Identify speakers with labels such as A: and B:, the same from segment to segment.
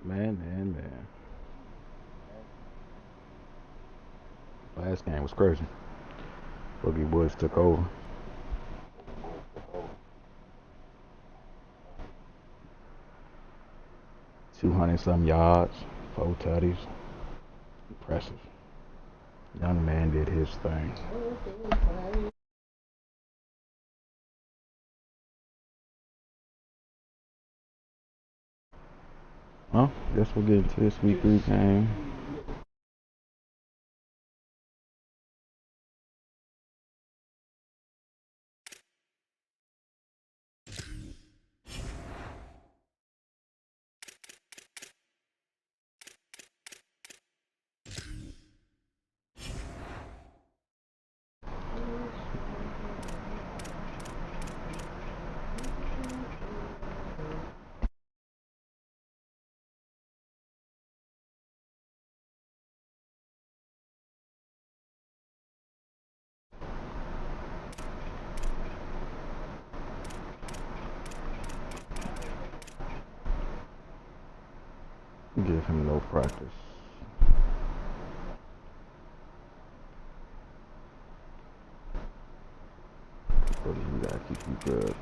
A: Man. Last game was crazy. Boogie Woods took over. 200 some yards, 4 tutties. Impressive. Young man did his thing. Well, guess we'll get into this week 3 game. Give him no practice. But you gotta keep you good.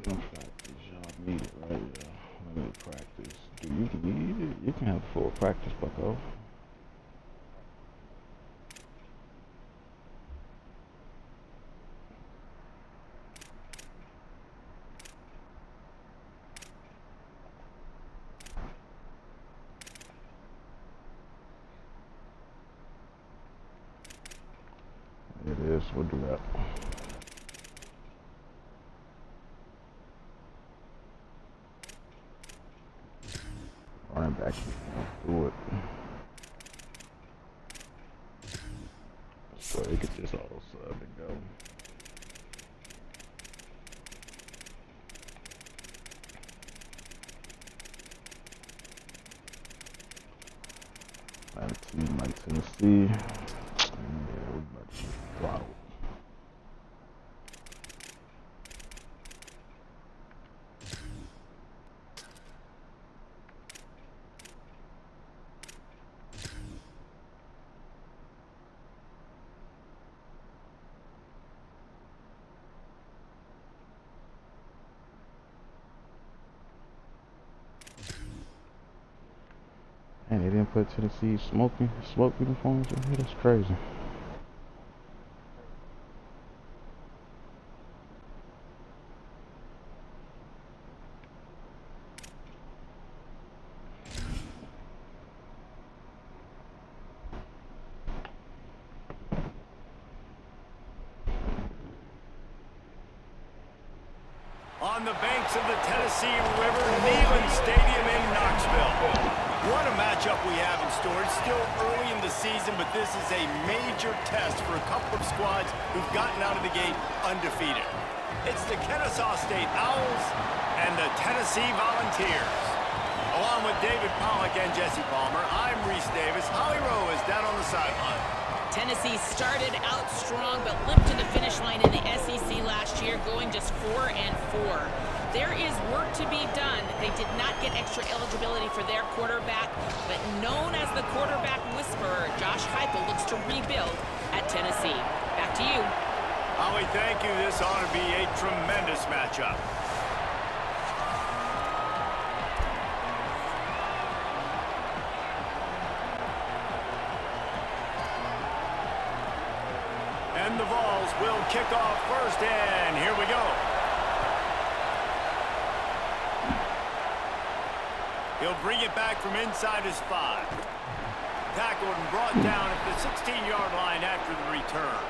A: No practice, y'all need it, right? Yeah. Limited practice. Do you need it? You can have full practice, bucko. It is. We'll do that. Running back, do it. So he could just auto sub and go. Attitude like Tennessee. Yeah, we about to throttle. And they didn't put Tennessee smoke uniforms in here. That's crazy.
B: On the banks of the Tennessee River, Neyland Stadium in Knoxville. What a matchup we have in store. It's still early in the season, but this is a major test for a couple of squads who've gotten out of the gate undefeated. It's the Kennesaw State Owls and the Tennessee Volunteers. Along with David Pollack and Jesse Palmer, I'm Reese Davis. Holly Rowe is down on the sideline.
C: Tennessee started out strong, but limped to the finish line in the SEC last year, going just 4-4. There is work to be done. They did not get extra eligibility for their quarterback, but known as the quarterback whisperer, Josh Heupel looks to rebuild at Tennessee. Back to you.
B: Holly, thank you. This ought to be a tremendous matchup. And the Vols will kick off first, and here we go. He'll bring it back from inside his 5. Tackled and brought down at the 16-yard line after the return.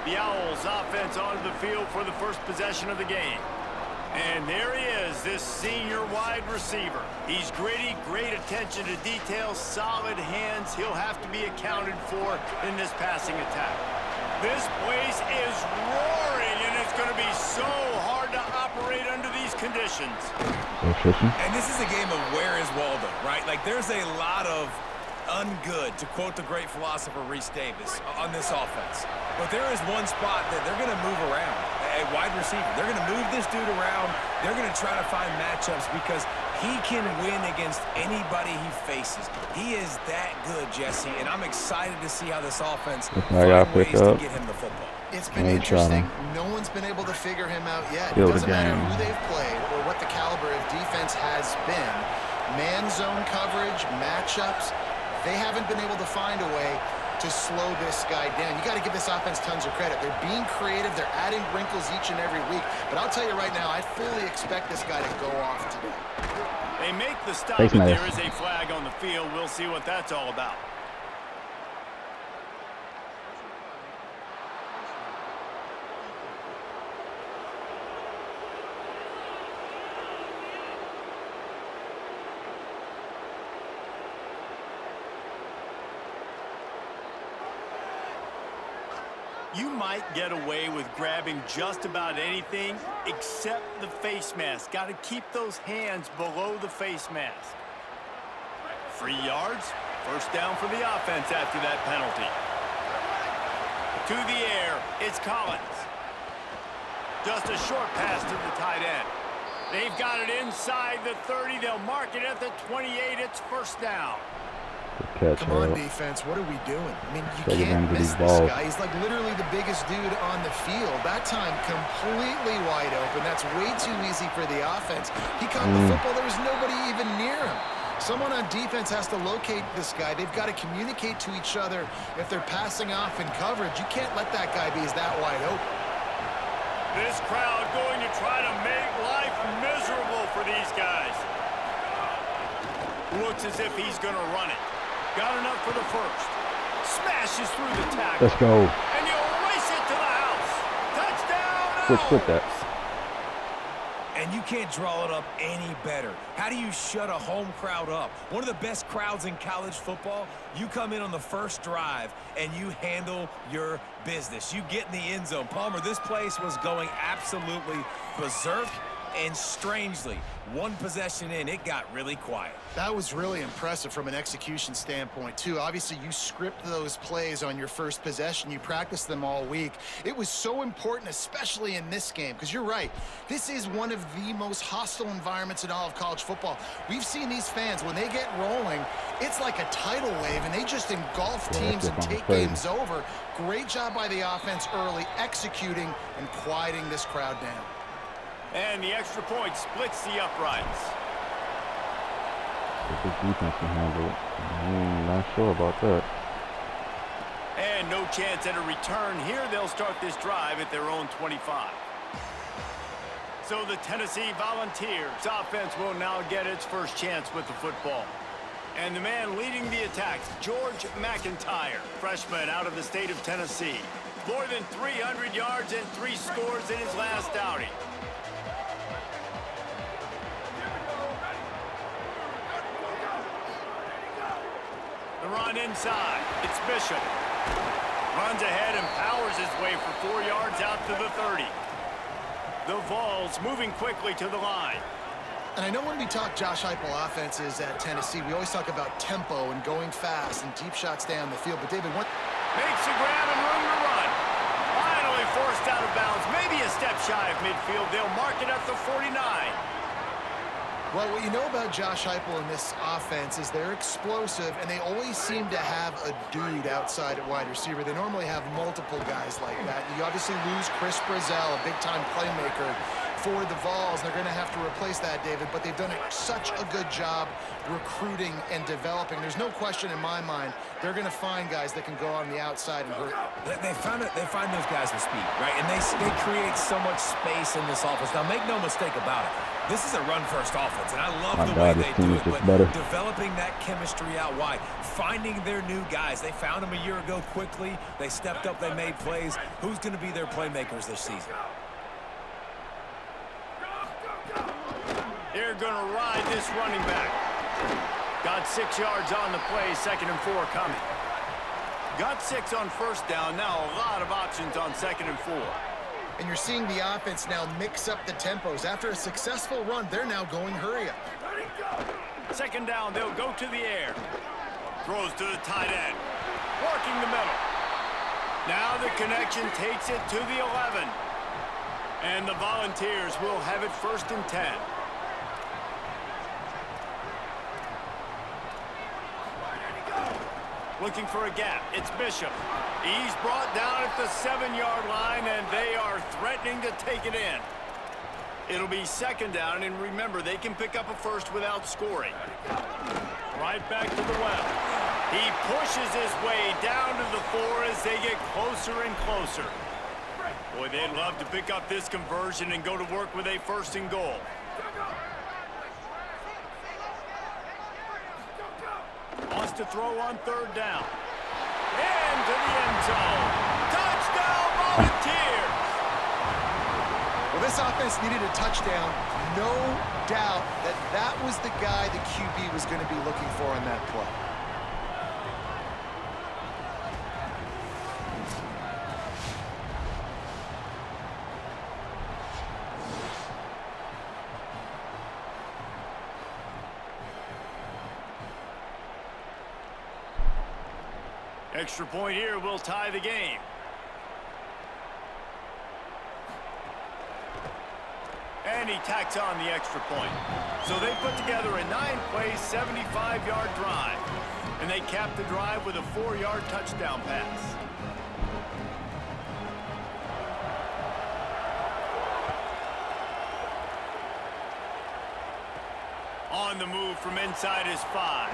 B: The Owls offense onto the field for the first possession of the game. And there he is, this senior wide receiver. He's gritty, great attention to detail, solid hands. He'll have to be accounted for in this passing attack. This place is roaring, and it's going to be so hard to operate under these conditions.
D: And this is a game of where is Waldo, right? Like, there's a lot of ungood, to quote the great philosopher Reese Davis, on this offense. But there is one spot that they're going to move around, a wide receiver. They're going to move this dude around. They're going to try to find matchups because he can win against anybody he faces. He is that good, Jesse, and I'm excited to see how this offense finds ways to get him the football.
E: It's been interesting. No one's been able to figure him out yet. It doesn't matter who they've played or what the caliber of defense has been. Man zone coverage, matchups, they haven't been able to find a way to slow this guy down. You got to give this offense tons of credit. They're being creative. They're adding wrinkles each and every week. But I'll tell you right now, I fully expect this guy to go off today.
B: They make the stop, but there is a flag on the field. We'll see what that's all about. You might get away with grabbing just about anything except the face mask. Got to keep those hands below the face mask. 3 yards. First down for the offense after that penalty. To the air, it's Collins. Just a short pass to the tight end. They've got it inside the 30. They'll mark it at the 28. It's first down.
E: Come on, defense. What are we doing? I mean, you can't miss this guy. He's like literally the biggest dude on the field. That time, completely wide open. That's way too easy for the offense. He caught the football. There was nobody even near him. Someone on defense has to locate this guy. They've got to communicate to each other if they're passing off in coverage. You can't let that guy be that wide open.
B: This crowd going to try to make life miserable for these guys. Looks as if he's going to run it. Got enough for the first. Smashes through the tackle.
A: Let's go.
B: And you'll race it to the house. Touchdown.
A: Switch with that.
D: And you can't draw it up any better. How do you shut a home crowd up? One of the best crowds in college football. You come in on the first drive and you handle your business. You get in the end zone. Palmer, this place was going absolutely berserk. And strangely, one possession in, it got really quiet.
E: That was really impressive from an execution standpoint, too. Obviously, you script those plays on your first possession. You practice them all week. It was so important, especially in this game, because you're right. This is one of the most hostile environments in all of college football. We've seen these fans, when they get rolling, it's like a tidal wave, and they just engulf teams and take games over. Great job by the offense early, executing and quieting this crowd down.
B: And the extra point splits the uprights.
A: If this defense can handle it, I'm not sure about that.
B: And no chance at a return here. They'll start this drive at their own 25. So the Tennessee Volunteers offense will now get its first chance with the football. And the man leading the attack, George McIntyre, freshman out of the state of Tennessee. More than 300 yards and 3 scores in his last outing. The run inside. It's Bishop. Runs ahead and powers his way for 4 yards out to the 30. The Vols moving quickly to the line.
E: And I know when we talk Josh Heupel offenses at Tennessee, we always talk about tempo and going fast and deep shots down the field. But David, what
B: makes a grab and room to run. Finally forced out of bounds. Maybe a step shy of midfield. They'll mark it at the 49.
E: Well, what you know about Josh Heupel in this offense is they're explosive, and they always seem to have a dude outside at wide receiver. They normally have multiple guys like that. You obviously lose Chris Brazzell, a big-time playmaker for the Vols. They're going to have to replace that, David, but they've done such a good job recruiting and developing. There's no question in my mind they're going to find guys that can go on the outside and hurt.
D: They find those guys with speed, right? And they create so much space in this offense. Now, make no mistake about it. This is a run-first offense, and I love the way they do it. But developing that chemistry out wide, finding their new guys. They found them a year ago quickly. They stepped up. They made plays. Who's going to be their playmakers this season?
B: They're going to ride this running back. Got 6 yards on the play, 2nd and 4 coming. Got 6 on first down. Now a lot of options on 2nd and 4.
E: And you're seeing the offense now mix up the tempos. After a successful run, they're now going hurry up.
B: 2nd down, they'll go to the air. Throws to the tight end. Working the middle. Now the connection takes it to the 11. And the Volunteers will have it 1st and 10. Looking for a gap. It's Bishop. He's brought down at the 7-yard line, and they are threatening to take it in. It'll be 2nd down, and remember, they can pick up a first without scoring. Right back to the well. He pushes his way down to the 4 as they get closer and closer. Boy, they'd love to pick up this conversion and go to work with a 1st and goal. Wants to throw on 3rd down. Into the end zone. Touchdown, Volunteers!
E: Well, this offense needed a touchdown. No doubt that that was the guy the QB was going to be looking for on that play.
B: Extra point here will tie the game. And he tacks on the extra point. So they put together a 9-play, 75-yard drive. And they cap the drive with a 4-yard touchdown pass. On the move from inside his 5.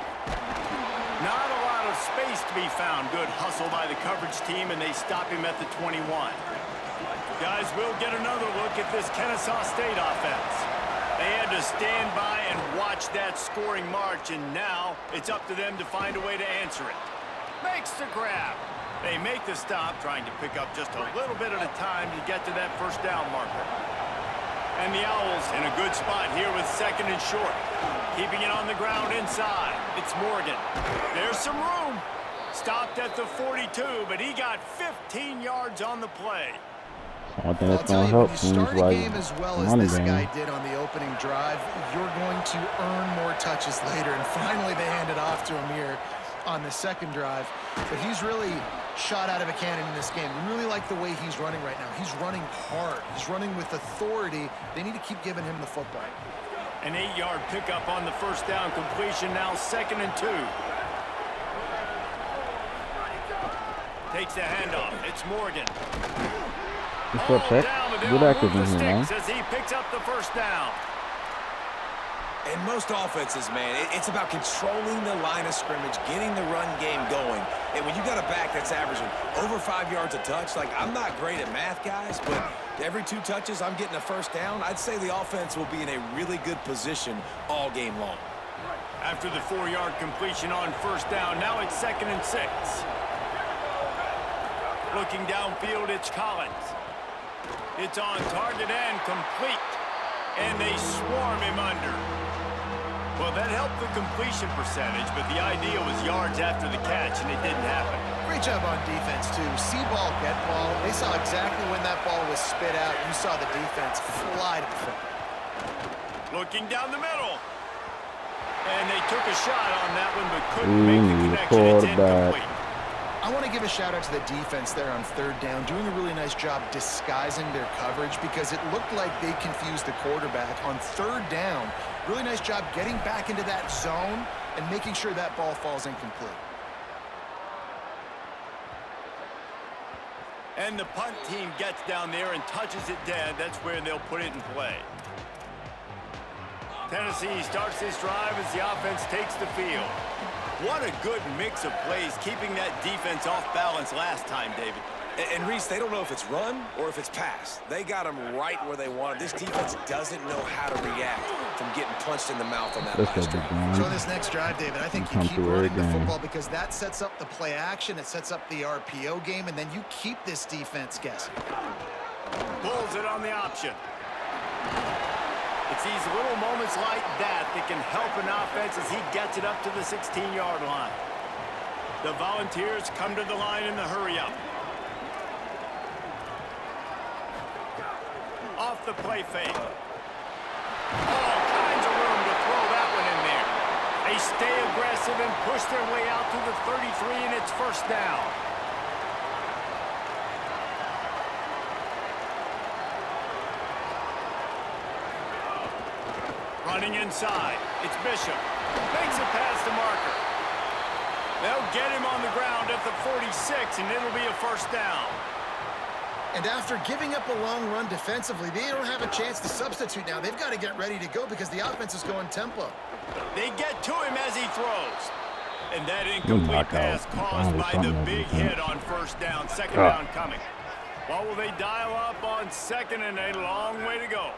B: Not a lot of space to be found. Good hustle by the coverage team, and they stop him at the 21. Guys, we'll get another look at this Kennesaw State offense. They had to stand by and watch that scoring march, and now it's up to them to find a way to answer it. Makes the grab. They make the stop, trying to pick up just a little bit at a time to get to that 1st down marker. And the Owls in a good spot here with 2nd and short. Keeping it on the ground inside. It's Morgan. There's some room. Stopped at the 42, but he got 15 yards on the play.
A: I think that's going to help
E: teams like
A: start a
E: game as well as this guy did on the opening drive, you're going to earn more touches later. And finally, they handed off to him here on the 2nd drive. But he's really shot out of a cannon in this game. We really like the way he's running right now. He's running hard. He's running with authority. They need to keep giving him the football.
B: An 8-yard pickup on the 1st down completion, now 2nd and 2. Takes the handoff. It's Morgan.
A: What's up, Shaq? Good active in here, man.
B: As he picks up the 1st down.
D: In most offenses, man, it's about controlling the line of scrimmage, getting the run game going. And when you got a back that's averaging over 5 yards a touch, like, I'm not great at math, guys, but every 2 touches I'm getting a 1st down, I'd say the offense will be in a really good position all game long.
B: After the 4-yard completion on 1st down, now it's 2nd and 6. Looking downfield, it's Collins. It's on target and complete. And they swarm him under. Well, that helped the completion percentage, but the idea was yards after the catch, and it didn't happen.
E: Great job on defense, too. See ball, get ball. They saw exactly when that ball was spit out. You saw the defense fly to the front.
B: Looking down the middle. And they took a shot on that one, but couldn't make the connection. It's incomplete.
E: I want to give a shout out to the defense there on 3rd down, doing a really nice job disguising their coverage because it looked like they confused the quarterback on 3rd down. Really nice job getting back into that zone and making sure that ball falls incomplete.
B: And the punt team gets down there and touches it dead. That's where they'll put it in play. Tennessee starts this drive as the offense takes the field. What a good mix of plays, keeping that defense off balance last time, David.
D: And Reese, they don't know if it's run or if it's pass. They got them right where they want them. This defense doesn't know how to react from getting punched in the mouth on that last drive.
E: So this next drive, David, I think you keep running the football because that sets up the play action, it sets up the RPO game, and then you keep this defense guessing.
B: Pulls it on the option. It's these little moments like that that can help an offense as he gets it up to the 16-yard line. The Volunteers come to the line in the hurry-up. Off the play fake. All kinds of room to throw that one in there. They stay aggressive and push their way out to the 33, and it's first down. Running inside. It's Bishop. Makes it past the marker. They'll get him on the ground at the 46, and it'll be a first down.
E: And after giving up a long run defensively, they don't have a chance to substitute now. They've got to get ready to go because the offense is going tempo.
B: They get to him as he throws. And that incomplete pass caused by the big hit on first down. Second down coming. What will they dial up on second, and a long way to go?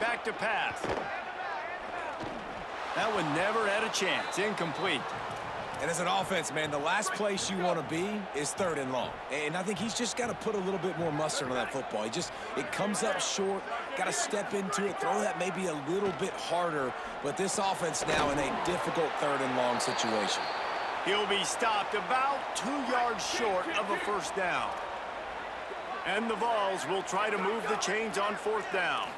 B: Back to pass. That one never had a chance. Incomplete.
D: And as an offense, man, the last place you want to be is third and long. And I think he's just got to put a little bit more mustard on that football. It comes up short, got to step into it, throw that maybe a little bit harder. But this offense now in a difficult third and long situation.
B: He'll be stopped about 2 yards short of a first down. And the Vols will try to move the chains on fourth down.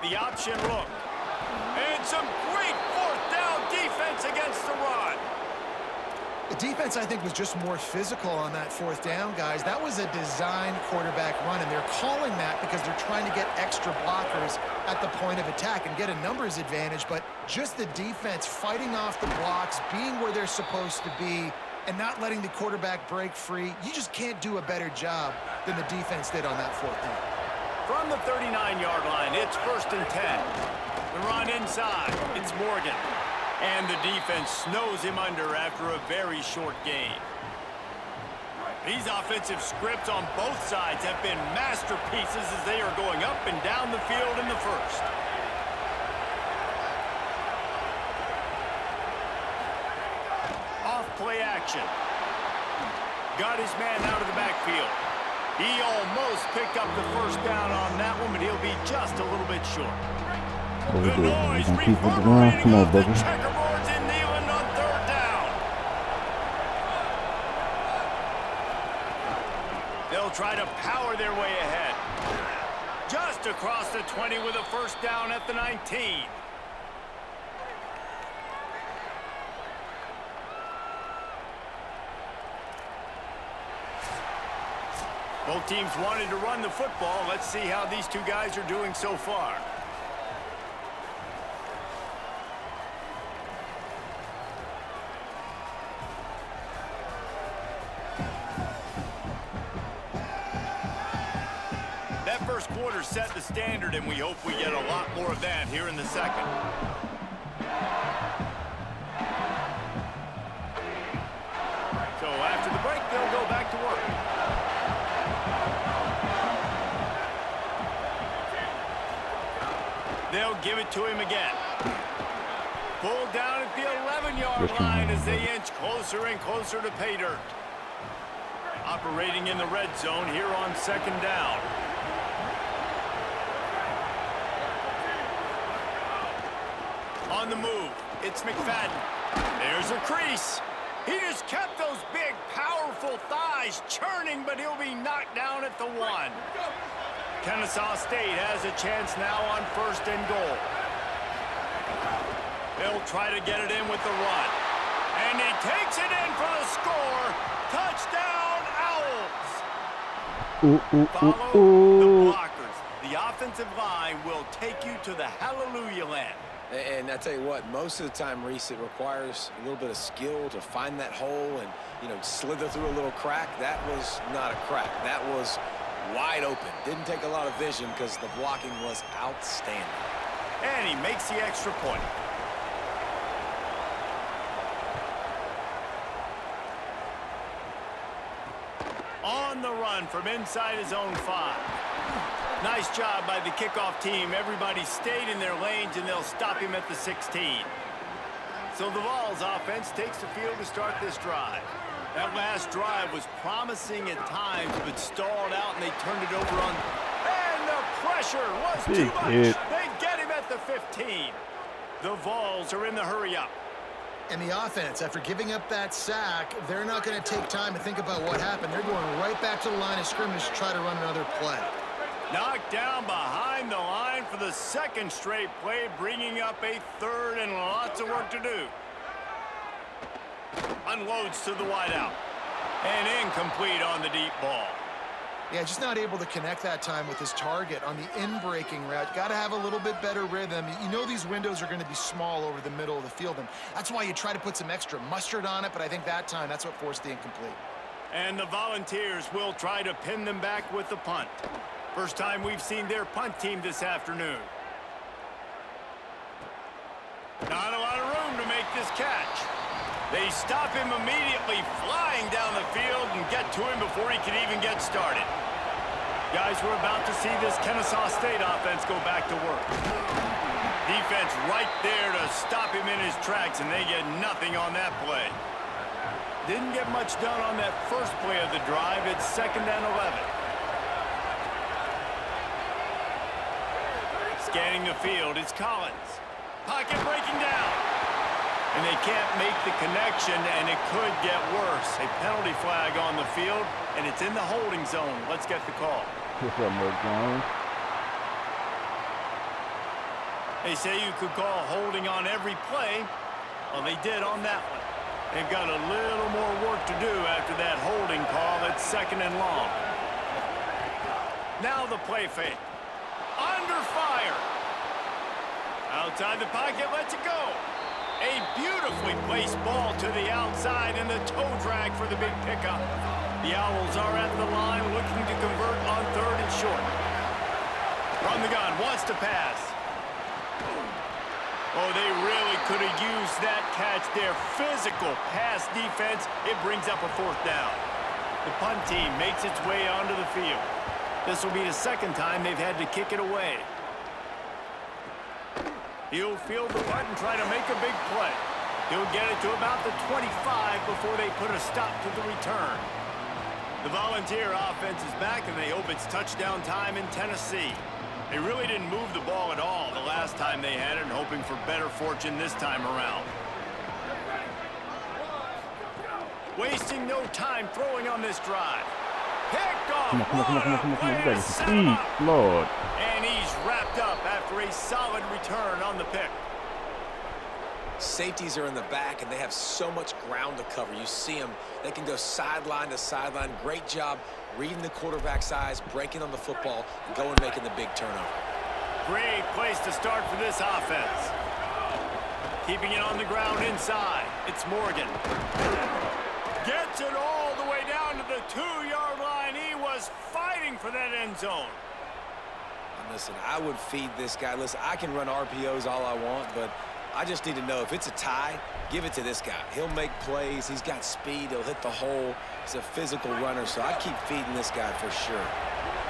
B: The option look. And some great fourth down defense against the run.
E: The defense, I think, was just more physical on that fourth down, guys. That was a design quarterback run, and they're calling that because they're trying to get extra blockers at the point of attack and get a numbers advantage, but just the defense fighting off the blocks, being where they're supposed to be, and not letting the quarterback break free. You just can't do a better job than the defense did on that fourth down.
B: From the 39-yard line, it's first and 10. The run inside, it's Morgan. And the defense snows him under after a very short gain. These offensive scripts on both sides have been masterpieces as they are going up and down the field in the first. Off play action. Got his man out of the backfield. He almost picked up the first down on that one, but he'll be just a little bit short.
A: What we
B: The
A: do?
B: noise
A: We're gonna keep it going.
B: reverberating
A: Come on,
B: off the
A: baby.
B: checkerboards in Neyland on third down. They'll try to power their way ahead. Just across the 20 with a first down at the 19. Both teams wanted to run the football. Let's see how these two guys are doing so far. That first quarter set the standard, and we hope we get a lot more of that here in the second. So after the break, they'll go back to work. They'll give it to him again. Pulled down at the 11-yard line as they inch closer and closer to pay dirt. Operating in the red zone here on second down. On the move, it's McFadden. There's a crease. He just kept those big, powerful thighs churning, but he'll be knocked down at the 1. Kennesaw State has a chance now on first and goal. They'll try to get it in with the run. And he takes it in for the score. Touchdown, Owls. Follow the blockers. The offensive line will take you to the hallelujah land.
D: And I tell you what, most of the time, Reese, it requires a little bit of skill to find that hole and, you know, slither through a little crack. That was not a crack. That was wide open. Didn't take a lot of vision because the blocking was outstanding.
B: And he makes the extra point. On the run from inside his own 5. Nice job by the kickoff team. Everybody stayed in their lanes, and they'll stop him at the 16. So the Vols offense takes the field to start this drive. That last drive was promising at times, but stalled out, and they turned it over on... And the pressure was too much. They get him at the 15. The Vols are in the hurry-up.
E: And the offense, after giving up that sack, they're not going to take time to think about what happened. They're going right back to the line of scrimmage to try to run another play.
B: Knocked down behind the line for the second straight play, bringing up a third and lots of work to do. Unloads to the wideout. And incomplete on the deep ball.
E: Yeah, just not able to connect that time with his target on the in-breaking route. Got to have a little bit better rhythm. You know these windows are going to be small over the middle of the field, and that's why you try to put some extra mustard on it, but I think that time that's what forced the incomplete.
B: And the Volunteers will try to pin them back with the punt. First time we've seen their punt team this afternoon. Not a lot of room to make this catch. They stop him immediately, flying down the field, and get to him before he can even get started. Guys, we're about to see this Kennesaw State offense go back to work. Defense right there to stop him in his tracks, and they get nothing on that play. Didn't get much done on that first play of the drive. It's 2nd and 11. Scanning the field, it's Collins. Pocket breaking down. And they can't make the connection, and it could get worse. A penalty flag on the field, and it's in the holding zone. Let's get the call.
A: What's up, Mark Jones?
B: They say you could call holding on every play. Well, they did on that one. They've got a little more work to do after that holding call. It's 2nd and long. Now the play fake. Under fire. Outside the pocket, lets it go. A beautifully placed ball to the outside and the toe drag for the big pickup. The Owls are at the line looking to convert on 3rd and short. From the gun, wants to pass. Oh, they really could have used that catch there. Physical pass defense. It brings up a 4th down. The punt team makes its way onto the field. This will be the 2nd time they've had to kick it away. He'll field the punt and try to make a big play. He'll get it to about the 25 before they put a stop to the return. The Volunteer offense is back, and they hope it's touchdown time in Tennessee. They really didn't move the ball at all the last time they had it, and hoping for better fortune this time around. Wasting no time throwing on this drive. Picked off.
A: Come on. You got speed, Lord.
B: And he's wrapped up after a solid return on the pick.
D: Safeties are in the back, and they have so much ground to cover. You see them. They can go sideline to sideline. Great job reading the quarterback's eyes, breaking on the football, and going and making the big turnover.
B: Great place to start for this offense. Keeping it on the ground inside. It's Morgan. Gets it all the way down to the 2-yard line. He was fighting for that end zone.
D: And listen, I would feed this guy. Listen, I can run RPOs all I want, but I just need to know if it's a tie, give it to this guy. He'll make plays. He's got speed. He'll hit the hole. He's a physical runner, so I'd keep feeding this guy for sure.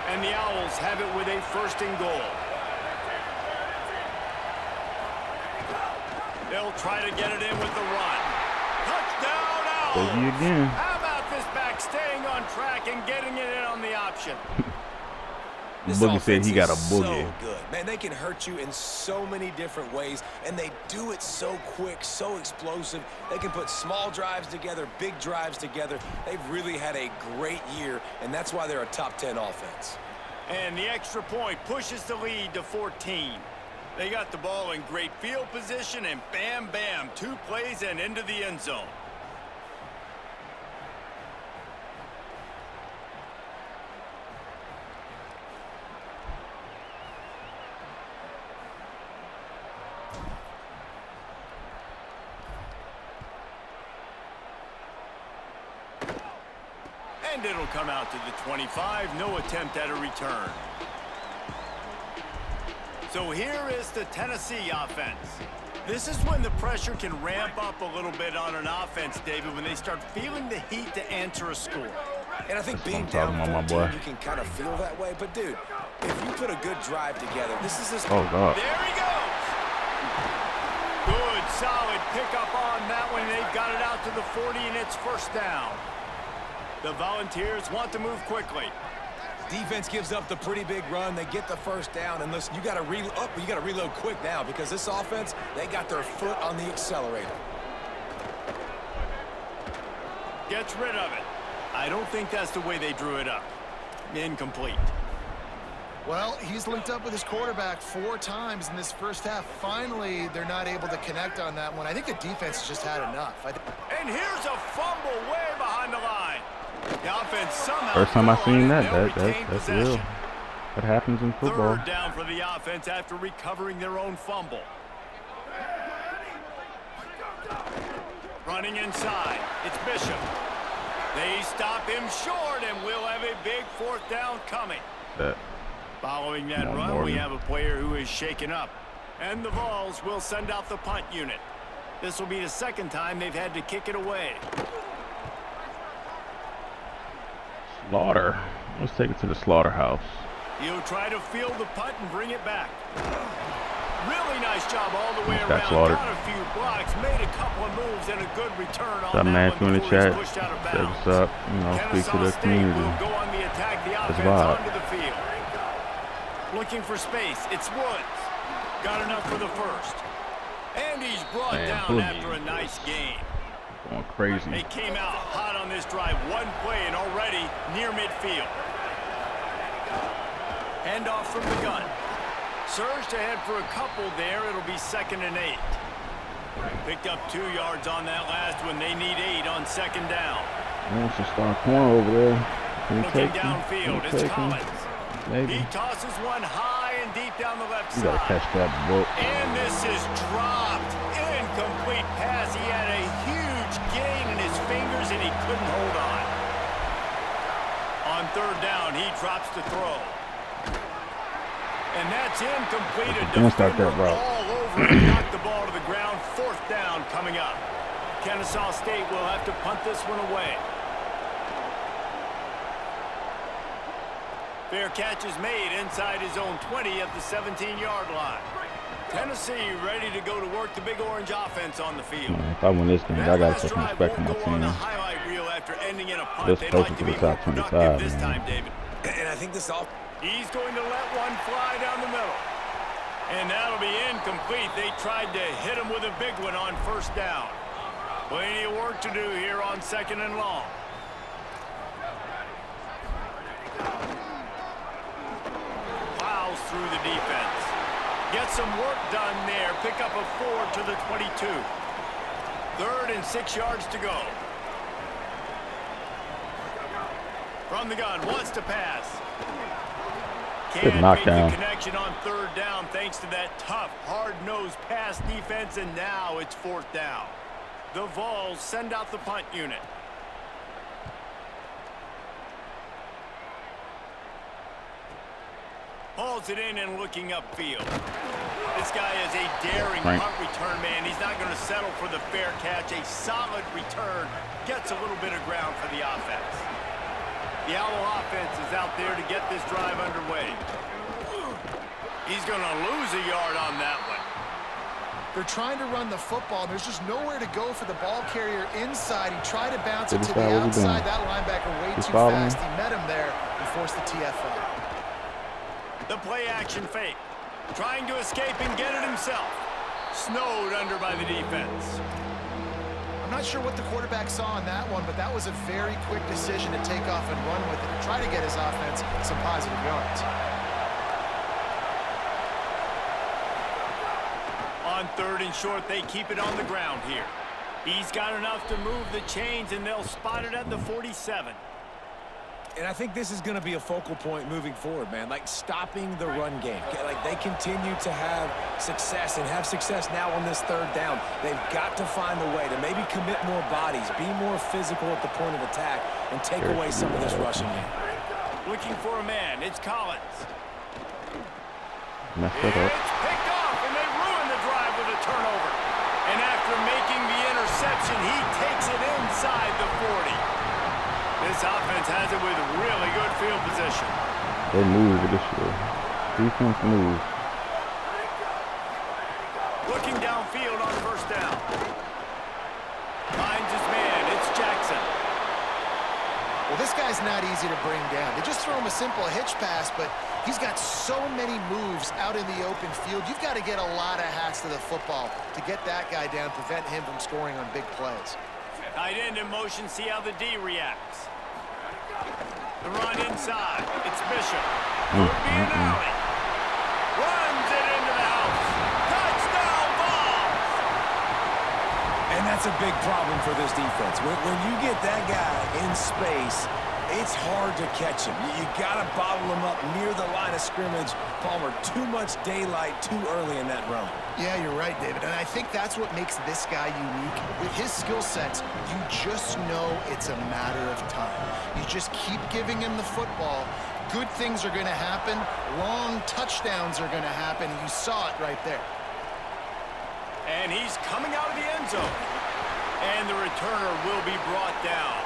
B: And the Owls have it with a 1st and goal. They'll try to get it in with the run. Touchdown, Owls!
A: Boogie again.
B: How about this back staying on track and getting it in on the option?
D: This
A: Boogie said he got a
D: offense is
A: boogie.
D: so good. Man, they can hurt you in so many different ways, and they do it so quick, so explosive. They can put small drives together, big drives together. They've really had a great year, and that's why they're a top 10 offense.
B: And the extra point pushes the lead to 14. They got the ball in great field position, and bam, bam, 2 plays and into the end zone. And it'll come out to the 25. No attempt at a return. So here is the Tennessee offense. This is when the pressure can ramp up a little bit on an offense, David, when they start feeling the heat to answer a score.
D: And I think
A: That's
D: being
A: what I'm
D: down
A: talking about,
D: 14,
A: my boy.
D: you can kind of feel that way. But, dude, if you put a good drive together, this is this.
A: Oh, God.
B: There he goes. Good, solid pickup on that one. They've got it out to the 40, and it's first down. The Volunteers want to move quickly.
D: Defense gives up the pretty big run. They get the first down. And listen, you got to reload quick now because this offense, they got their foot on the accelerator.
B: Gets rid of it. I don't think that's the way they drew it up. Incomplete.
E: Well, he's linked up with his quarterback 4 times in this first half. Finally, they're not able to connect on that one. I think the defense has just had enough.
B: And here's a fumble way behind the line. The offense somehow.
A: First time I seen that.
B: They'll retain
A: That's
B: possession.
A: real. That happens in football.
B: Third down for the offense after recovering their own fumble. Running inside. It's Bishop. They stop him short, and we'll have a big 4th down coming. Following that run,
A: Morgan.
B: we have a player who is shaken up. And the Vols will send out the punt unit. This will be the 2nd time they've had to kick it away.
A: Slaughter. Let's take it to the slaughterhouse.
B: He'll try to field the punt and bring it back. Really nice job all the way
A: Got
B: around.
A: slaughtered.
B: Got a few blocks, made a couple of moves, and a good return on
A: What's up,
B: that
A: man?
B: one
A: You in the
B: before he's
A: chat?
B: pushed out of
A: Say
B: bounds.
A: what's up. You know, speak to
B: Kennesaw
A: the
B: State
A: community.
B: will go on the attack. The
A: That's
B: offense
A: vibe.
B: onto the field. Looking for space. It's Woods. Got enough for the first. And he's brought
A: Man,
B: down
A: Boogie
B: after a nice gain.
A: Going crazy.
B: They came out hot on this drive. One play and already near midfield. Handoff from the gun. Surged ahead for a couple there. It'll be 2nd and 8. Picked up 2 yards on that last one. They need 8 on 2nd down.
A: There's a star corner over there. Can you
B: Looking
A: take him?
B: downfield.
A: Can you
B: It's
A: take him?
B: Collins.
A: Maybe.
B: He tosses one high and deep down the left
A: You gotta
B: side.
A: catch that book.
B: And this is dropped. Incomplete pass. He had a huge gain in his fingers and he couldn't hold on. On 3rd down, he drops the throw. And that's incomplete. A
A: Don't start that
B: defender
A: route.
B: all over and knocked the ball to the ground. 4th down coming up. Kennesaw State will have to punt this one away. Fair catch is made inside his own 20 at the 17-yard line. Tennessee ready to go to work the Big Orange offense on the field.
A: Man, if I win this game, I gotta put some respect on my
B: Go on the
A: team.
B: highlight reel after ending in a punt.
A: This
B: They'd
A: closer
B: like
A: to
B: to
A: the
B: be
A: top
B: more
A: 25,
B: productive this
A: man.
B: time, David.
D: And I think this all.
B: He's going to let one fly down the middle. And that'll be incomplete. They tried to hit him with a big one on 1st down. Plenty of work to do here on 2nd and long. Plows through the defense. Get some work done there. Pick up a 4 to the 22. 3rd and 6 yards to go. From the gun, wants to pass.
A: Good
B: Can't
A: knockdown.
B: make the connection on 3rd down thanks to that tough, hard-nosed pass defense, and now it's 4th down. The Vols send out the punt unit. Hauls it in and looking upfield. This guy is a daring
A: Frank.
B: punt return man. He's not going to settle for the fair catch. A solid return gets a little bit of ground for the offense. The Owl offense is out there to get this drive underway. He's going to lose a yard on that one.
E: They're trying to run the football. There's just nowhere to go for the ball carrier inside. He tried to bounce it to the
A: 55, what are we
E: outside.
A: doing?
E: That linebacker way
A: He's
E: too
A: following.
E: fast. He met him there and forced the TFL.
B: The play action fake. Trying to escape and get it himself. Snowed under by the defense.
E: I'm not sure what the quarterback saw on that one, but that was a very quick decision to take off and run with it and try to get his offense some positive yards.
B: On 3rd and short, they keep it on the ground here. He's got enough to move the chains, and they'll spot it at the 47.
D: And I think this is going to be a focal point moving forward, man. Like, stopping the run game. Like, they continue to have success and have success now on this third down. They've got to find a way to maybe commit more bodies, be more physical at the point of attack, and take away some of this rushing game.
B: Looking for a man. It's Collins.
A: Messed it up.
B: It's picked off, and they ruin the drive with a turnover. And after making the interception, he takes it inside the 40. This offense has it with really good field position.
A: They move this year. Defense moves.
B: Looking downfield on first down. Finds his man. It's Jackson.
E: Well, this guy's not easy to bring down. They just throw him a simple hitch pass, but he's got so many moves out in the open field. You've got to get a lot of hats to the football to get that guy down, prevent him from scoring on big plays.
B: Tight end in motion. See how the D reacts. The run inside. It's Bishop. Could be an alley. Runs it into the house. Touchdown ball.
D: And that's a big problem for this defense. When you get that guy in space, it's hard to catch him. You got to bottle him up near the line of scrimmage. Palmer, too much daylight too early in that run.
E: Yeah, you're right, David. And I think that's what makes this guy unique. With his skill sets, you just know it's a matter of time. You just keep giving him the football. Good things are going to happen. Long touchdowns are going to happen. You saw it right there.
B: And he's coming out of the end zone. And the returner will be brought down.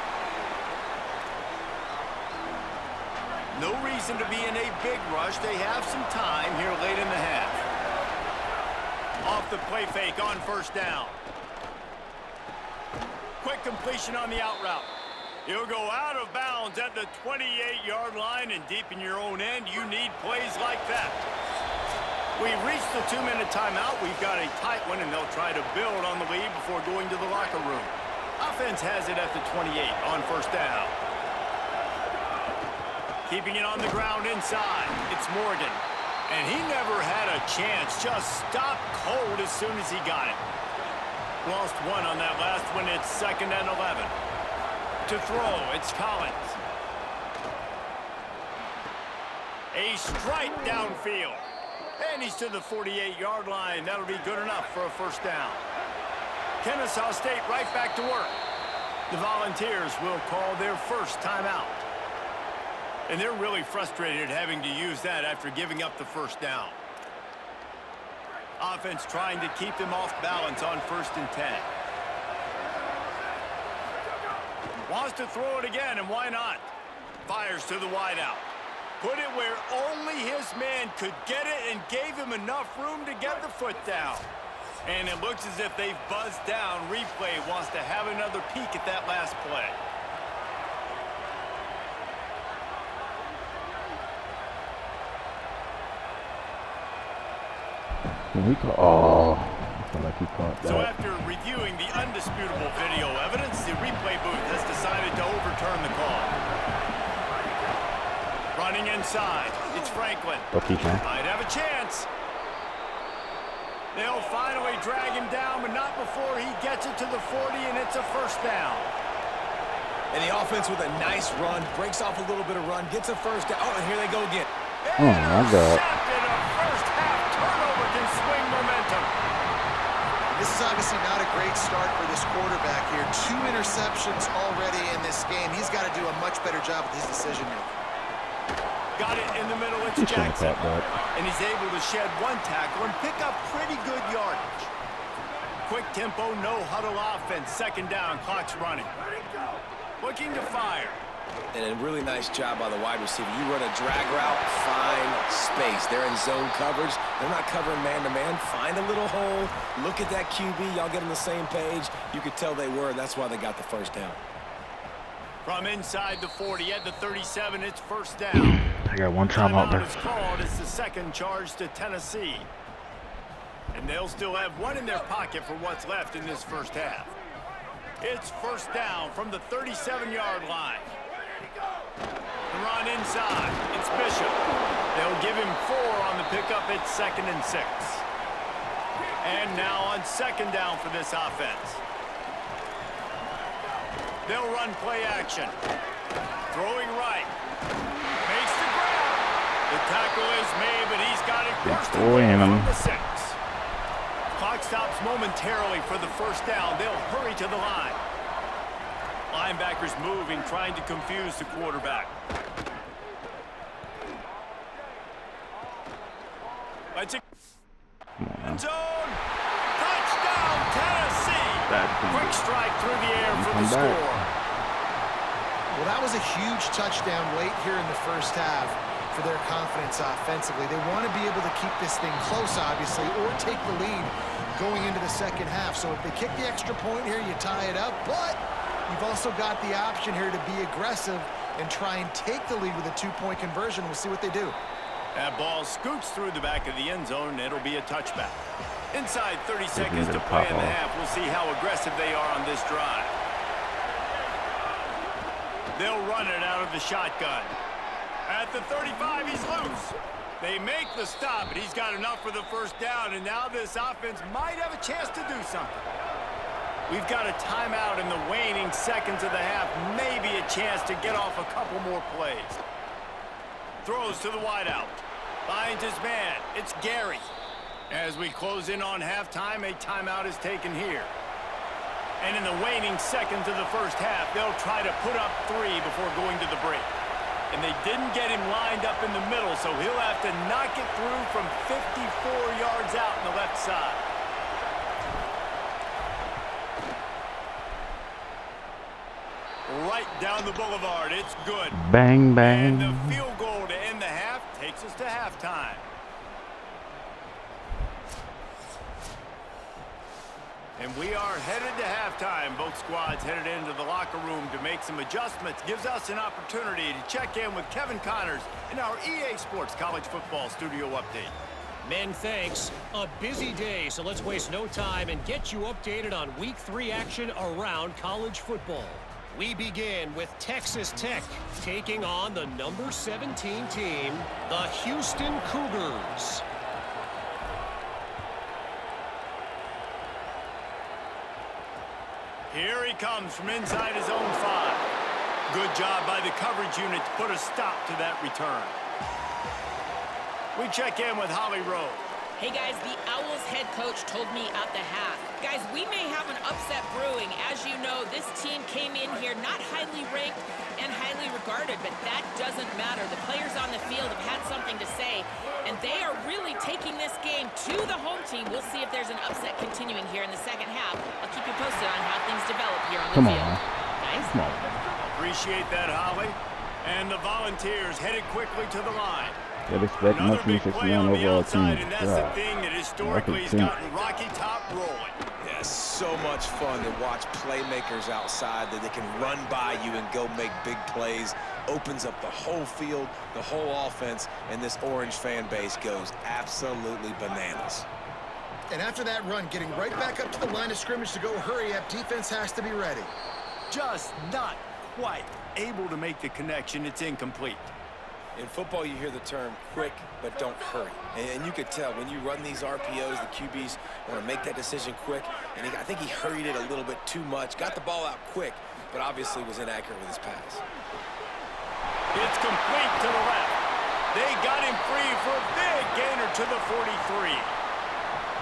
B: No reason to be in a big rush. They have some time here late in the half. Off the play fake on first down. Quick completion on the out route. He'll go out of bounds at the 28-yard line, and deep in your own end, you need plays like that. We've reached the 2-minute timeout. We've got a tight one, and they'll try to build on the lead before going to the locker room. Offense has it at the 28 on first down. Keeping it on the ground inside. It's Morgan. And he never had a chance. Just stopped cold as soon as he got it. Lost one on that last one. It's 2nd and 11. To throw, it's Collins. A strike downfield. And he's to the 48-yard line. That'll be good enough for a first down. Kennesaw State right back to work. The Volunteers will call their first timeout. And they're really frustrated having to use that after giving up the first down. Offense trying to keep them off balance on 1st and 10. Wants to throw it again, and why not? Fires to the wideout. Put it where only his man could get it and gave him enough room to get the foot down. And it looks as if they've buzzed down. Replay wants to have another peek at that last play.
A: I feel like he caught that.
B: So after reviewing the undisputable video evidence, the replay booth has decided to overturn the call. Running inside, it's Franklin. Might have a chance. They'll finally drag him down, but not before he gets it to the 40, and it's a first down.
D: And the offense with a nice run, breaks off a little bit of run, gets a first down. Oh, and here they go again.
A: Oh, my God.
B: Intercepted. A first half turnover can swing momentum.
E: This is obviously not a great start for this quarterback here. 2 interceptions already in this game. He's got to do a much better job with his decision-making.
B: Got it in the middle, it's Jackson. And he's able to shed one tackle and pick up pretty good yardage. Quick tempo, no huddle offense. 2nd down, clock's running. Looking to fire.
D: And a really nice job by the wide receiver. You run a drag route, find space. They're in zone coverage. They're not covering man-to-man. Find a little hole. Look at that QB. Y'all get on the same page. You could tell they were, and that's why they got the first down.
B: From inside the 40 at the 37, it's first down.
A: I got one time out there.
B: It's called. It's the 2nd charge to Tennessee. And they'll still have one in their pocket for what's left in this first half. It's first down from the 37-yard line. The run inside. It's Bishop. They'll give him 4 on the pickup. It's 2nd and 6. And now on 2nd down for this offense. They'll run play action. Throwing right. Makes the grab. The tackle is made, but he's got it first and
A: boy,
B: goal
A: man.
B: from the 6. Clock stops momentarily for the first down. They'll hurry to the line. Linebackers moving, trying to confuse the quarterback. Let's end zone. Touchdown, Tennessee. Quick strike through the air for the score.
E: Well, that was a huge touchdown late here in the first half for their confidence offensively. They want to be able to keep this thing close, obviously, or take the lead going into the second half. So if they kick the extra point here, you tie it up. But you've also got the option here to be aggressive and try and take the lead with a 2-point conversion. We'll see what they do.
B: That ball scoots through the back of the end zone, and it'll be a touchback. Inside 30 seconds to play in the half. We'll see how aggressive they are on this drive. They'll run it out of the shotgun. At the 35, he's loose. They make the stop, but he's got enough for the first down, and now this offense might have a chance to do something. We've got a timeout in the waning seconds of the half. Maybe a chance to get off a couple more plays. Throws to the wideout. Finds his man. It's Gary. As we close in on halftime, a timeout is taken here. And in the waning seconds of the first half, they'll try to put up 3 before going to the break. And they didn't get him lined up in the middle, so he'll have to knock it through from 54 yards out on the left side. Right down the boulevard. It's good.
A: Bang, bang.
B: And the field goal to end the half takes us to halftime. And we are headed to halftime. Both squads headed into the locker room to make some adjustments. Gives us an opportunity to check in with Kevin Connors in our EA Sports College Football Studio Update.
F: Men, thanks. A busy day, so let's waste no time and get you updated on Week 3 action around college football. We begin with Texas Tech taking on the number 17 team, the Houston Cougars.
B: Here he comes from inside his own 5. Good job by the coverage unit to put a stop to that return. We check in with Holly Rowe.
C: Hey guys, the Owls head coach told me at the half, guys, we may have an upset brewing. As you know, this team came in here not highly ranked and highly regarded, but that doesn't matter. The players on the field have had something to say, and they are really taking this game to the home team. We'll see if there's an upset continuing here in the second half. I'll keep you posted on how things develop here on the field. Guys?
B: Appreciate that, Holly. And the Volunteers headed quickly to the line.
A: They'd expect
B: Another
A: much from
B: big
A: the
B: play on
A: 61
B: the
A: overall
B: outside,
A: team.
B: and that's the thing that historically has gotten Rocky Top rolling.
D: Yeah, so much fun to watch playmakers outside that they can run by you and go make big plays. Opens up the whole field, the whole offense, and this Orange fan base goes absolutely bananas.
E: And after that run, getting right back up to the line of scrimmage to go hurry up, defense has to be ready.
B: Just not quite able to make the connection. It's incomplete.
D: In football, you hear the term quick, but don't hurry. And you could tell when you run these RPOs, the QBs want to make that decision quick. And I think he hurried it a little bit too much. Got the ball out quick, but obviously was inaccurate with his pass.
B: It's complete to the left. They got him free for a big gainer to the 43.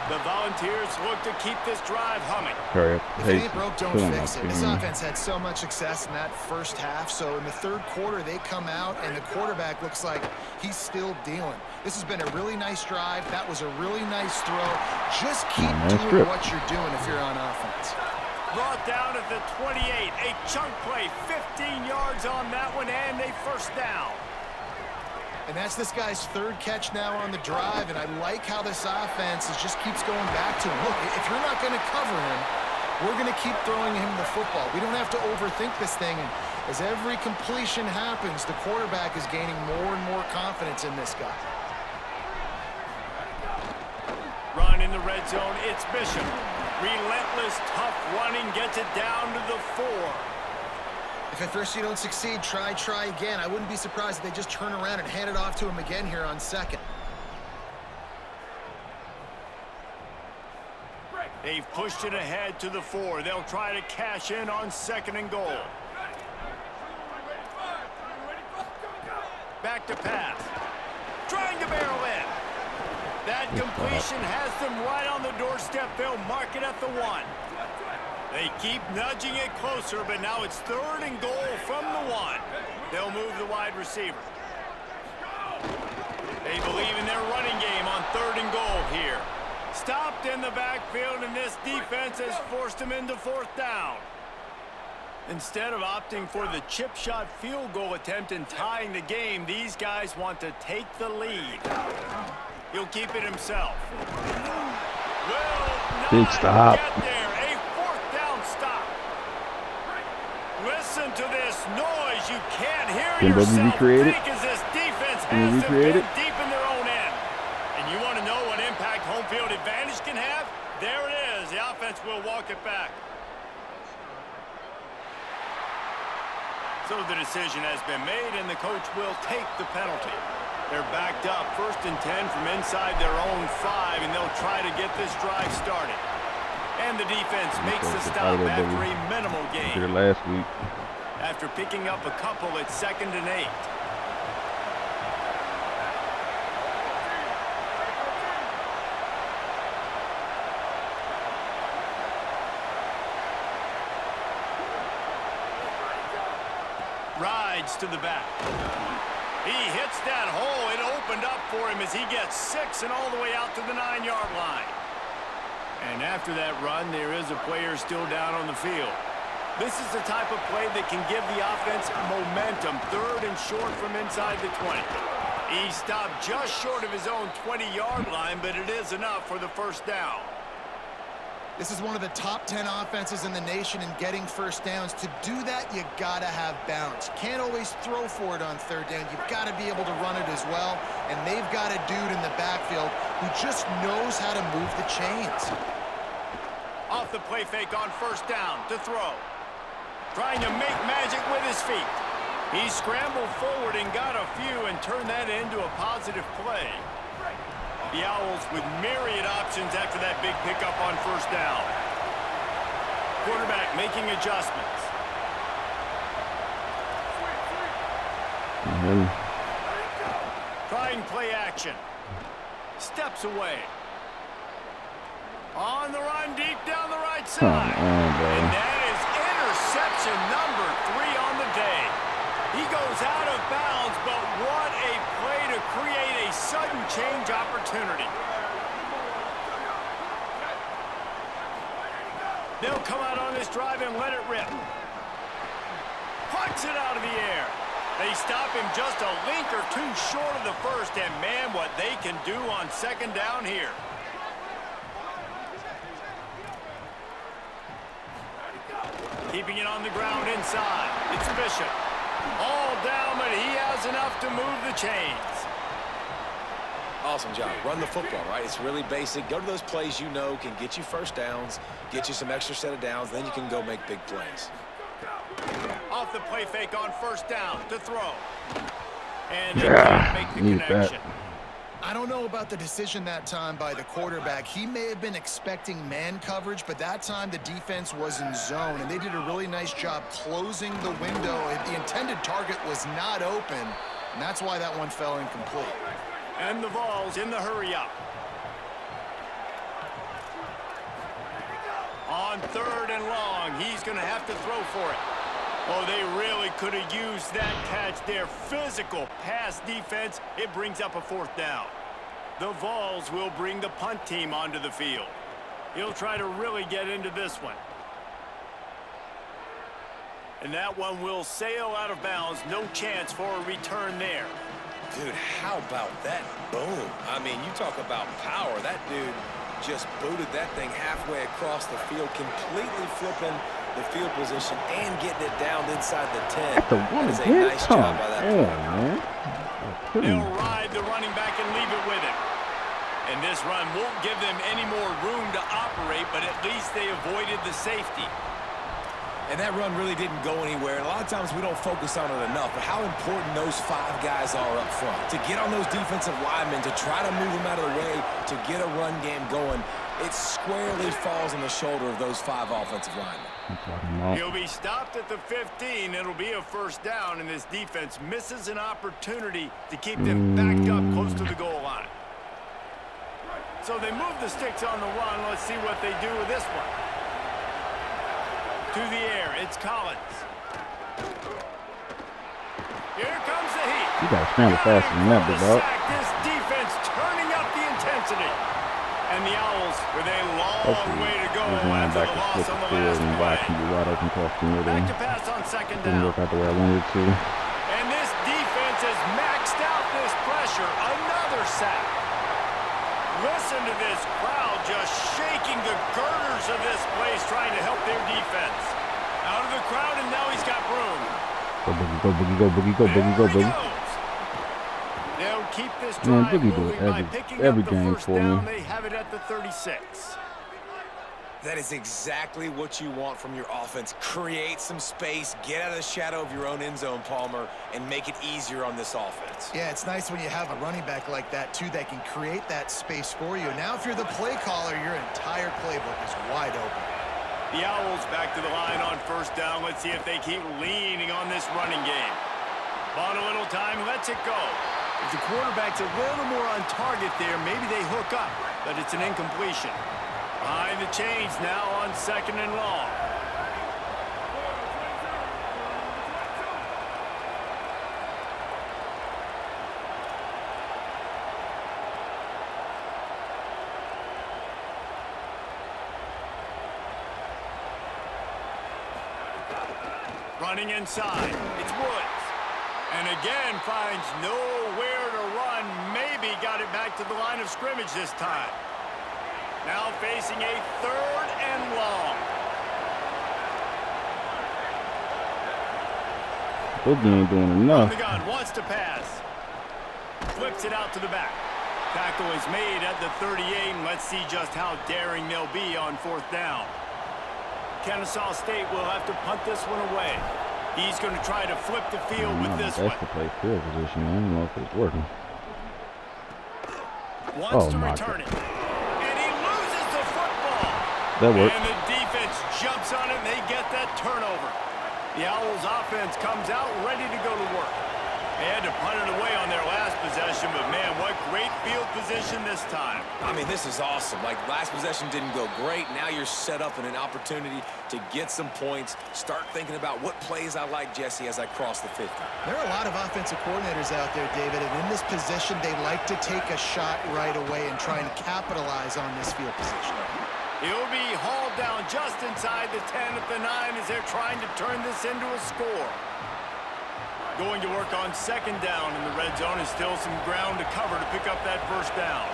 B: The Volunteers look to keep this drive humming.
A: Hurry up.
E: If it ain't broke, don't fix it. This offense had so much success in that first half, so in the third quarter, they come out, and the quarterback looks like he's still dealing. This has been a really nice drive. That was a really nice throw. Just keep doing what you're doing if you're on offense.
B: Brought down at the 28. A chunk play, 15 yards on that one, and a first down.
E: And that's this guy's third catch now on the drive, and I like how this offense just keeps going back to him. Look, if you're not going to cover him, we're going to keep throwing him the football. We don't have to overthink this thing, and as every completion happens, the quarterback is gaining more and more confidence in this guy.
B: Run in the red zone, it's Bishop. Relentless, tough running, gets it down to the 4.
E: If at first you don't succeed, try again. I wouldn't be surprised if they just turn around and hand it off to him again here on second.
B: They've pushed it ahead to the 4. They'll try to cash in on second and goal. Back to pass. Trying to barrel in. That completion has them right on the doorstep. They'll mark it at the 1. They keep nudging it closer, but now it's 3rd and goal from the 1. They'll move the wide receiver. They believe in their running game on 3rd and goal here. Stopped in the backfield, and this defense has forced them into 4th down. Instead of opting for the chip shot field goal attempt and tying the game, these guys want to take the lead. He'll keep it himself.
A: Big stop.
B: Get there. A 4th down stop. Listen to this noise. You can't hear yourself think as this defense has them deep in their own end. And you want to know what impact home field advantage can have? There it is. The offense will walk it back. So the decision has been made, and the coach will take the penalty. They're backed up, 1st and 10 from inside their own 5, and they'll try to get this drive started. And the defense makes the stop after a minimal gain.
A: Last week.
B: After picking up a couple at 2nd and 8. Rides to the back. He hits that hole. It opened up for him as he gets 6 and all the way out to the 9-yard line. And after that run, there is a player still down on the field. This is the type of play that can give the offense momentum. 3rd and short from inside the 20. He stopped just short of his own 20-yard line, but it is enough for the 1st down.
E: This is one of the top 10 offenses in the nation in getting 1st downs. To do that, you gotta have balance. You can't always throw for it on 3rd down. You've got to be able to run it as well. And they've got a dude in the backfield who just knows how to move the chains.
B: Off the play fake on 1st down to throw. Trying to make magic with his feet. He scrambled forward and got a few and turned that into a positive play. The Owls with myriad options after that big pickup on 1st down. Quarterback making adjustments. Trying play action. Steps away. On the run deep down the right side. And that is interception number 3 on the day. He goes out of bounds, but what a play to create a sudden change opportunity. They'll come out on this drive and let it rip. Puts it out of the air. They stop him just a link or 2 short of the 1st, and man, what they can do on 2nd down here. Keeping it on the ground inside. It's Bishop. All down, but he has enough to move the chains.
D: Awesome job. Run the football, right? It's really basic. Go to those plays you know can get you 1st downs, get you some extra set of downs, then you can go make big plays.
B: Off the play fake on 1st down to throw. And they can't make the connection.
E: I don't know about the decision that time by the quarterback. He may have been expecting man coverage, but that time the defense was in zone, and they did a really nice job closing the window. The intended target was not open, and that's why that one fell incomplete.
B: And the Vols in the hurry-up. On 3rd and long, he's going to have to throw for it. Oh, they really could have used that catch there. Physical pass defense. It brings up a 4th down. The Vols will bring the punt team onto the field. He'll try to really get into this one. And that one will sail out of bounds. No chance for a return there.
D: Dude, how about that boom? I mean, you talk about power. That dude just booted that thing halfway across the field, completely flipping the field position and getting it down inside the 10. That is a nice job by that player.
B: They'll ride the running back and leave it with him. And this run won't give them any more room to operate, but at least they avoided the safety.
D: And that run really didn't go anywhere. And a lot of times we don't focus on it enough, but how important those 5 guys are up front. To get on those defensive linemen, to try to move them out of the way, to get a run game going. it squarely falls on the shoulder of those 5 offensive linemen.
B: He'll be stopped at the 15. It'll be a first down, and this defense misses an opportunity to keep them backed up close to the goal line. So they move the sticks on the run. Let's see what they do with this one. To the air, it's Collins. Here comes the heat.
A: You gotta scramble faster than that, big dog.
B: This defense turning up the intensity. And the Owls with a long way to go after the loss on the last play. Back to pass on second down.
A: Didn't work out the way I wanted it to.
B: And this defense has maxed out this pressure. Another sack. Listen to this crowd just shaking the girders of this place trying to help their defense. Out of the crowd, and now he's got room.
A: Go, Boogie, go, Boogie, go, Boogie, go, Boogie, go, Boogie.
B: They'll keep this drive
A: Man, Boogie do
B: moving by picking
A: every
B: up the
A: game
B: first
A: for
B: down.
A: me.
B: They have it at the 36.
D: That is exactly what you want from your offense. Create some space, get out of the shadow of your own end zone, Palmer, and make it easier on this offense.
E: Yeah, it's nice when you have a running back like that, too, that can create that space for you. Now, if you're the play caller, your entire playbook is wide open.
B: The Owls back to the line on first down. Let's see if they keep leaning on this running game. Bought a little time, lets it go. If the quarterback's a little more on target there, maybe they hook up, but it's an incompletion. Behind the chains now on second and long. Running inside, it's Woods. And again finds nowhere to run. Maybe got it back to the line of scrimmage this time. Now facing a third and long.
A: Boogie ain't doing enough.
B: The gun wants to pass. Flips it out to the back. Tackle is made at the 38, and let's see just how daring they'll be on fourth down. Kennesaw State will have to punt this one away. He's going to try to flip the field with this one.
A: That's to play field position. I don't know if it's working.
B: Wants to return it. And he loses the football.
A: That worked.
B: And the defense jumps on it, and they get that turnover. The Owls offense comes out ready to go to work. They had to punt it away on their last possession, but man, what great field position this time.
D: I mean, this is awesome. Like, last possession didn't go great. Now you're set up in an opportunity to get some points. Start thinking about what plays I like, Jesse, as I cross the 50.
E: There are a lot of offensive coordinators out there, David, and in this position, they like to take a shot right away and try and capitalize on this field position.
B: He'll be hauled down just inside the 10 at the 9 as they're trying to turn this into a score. Going to work on second down in the red zone. Is still some ground to cover to pick up that first down.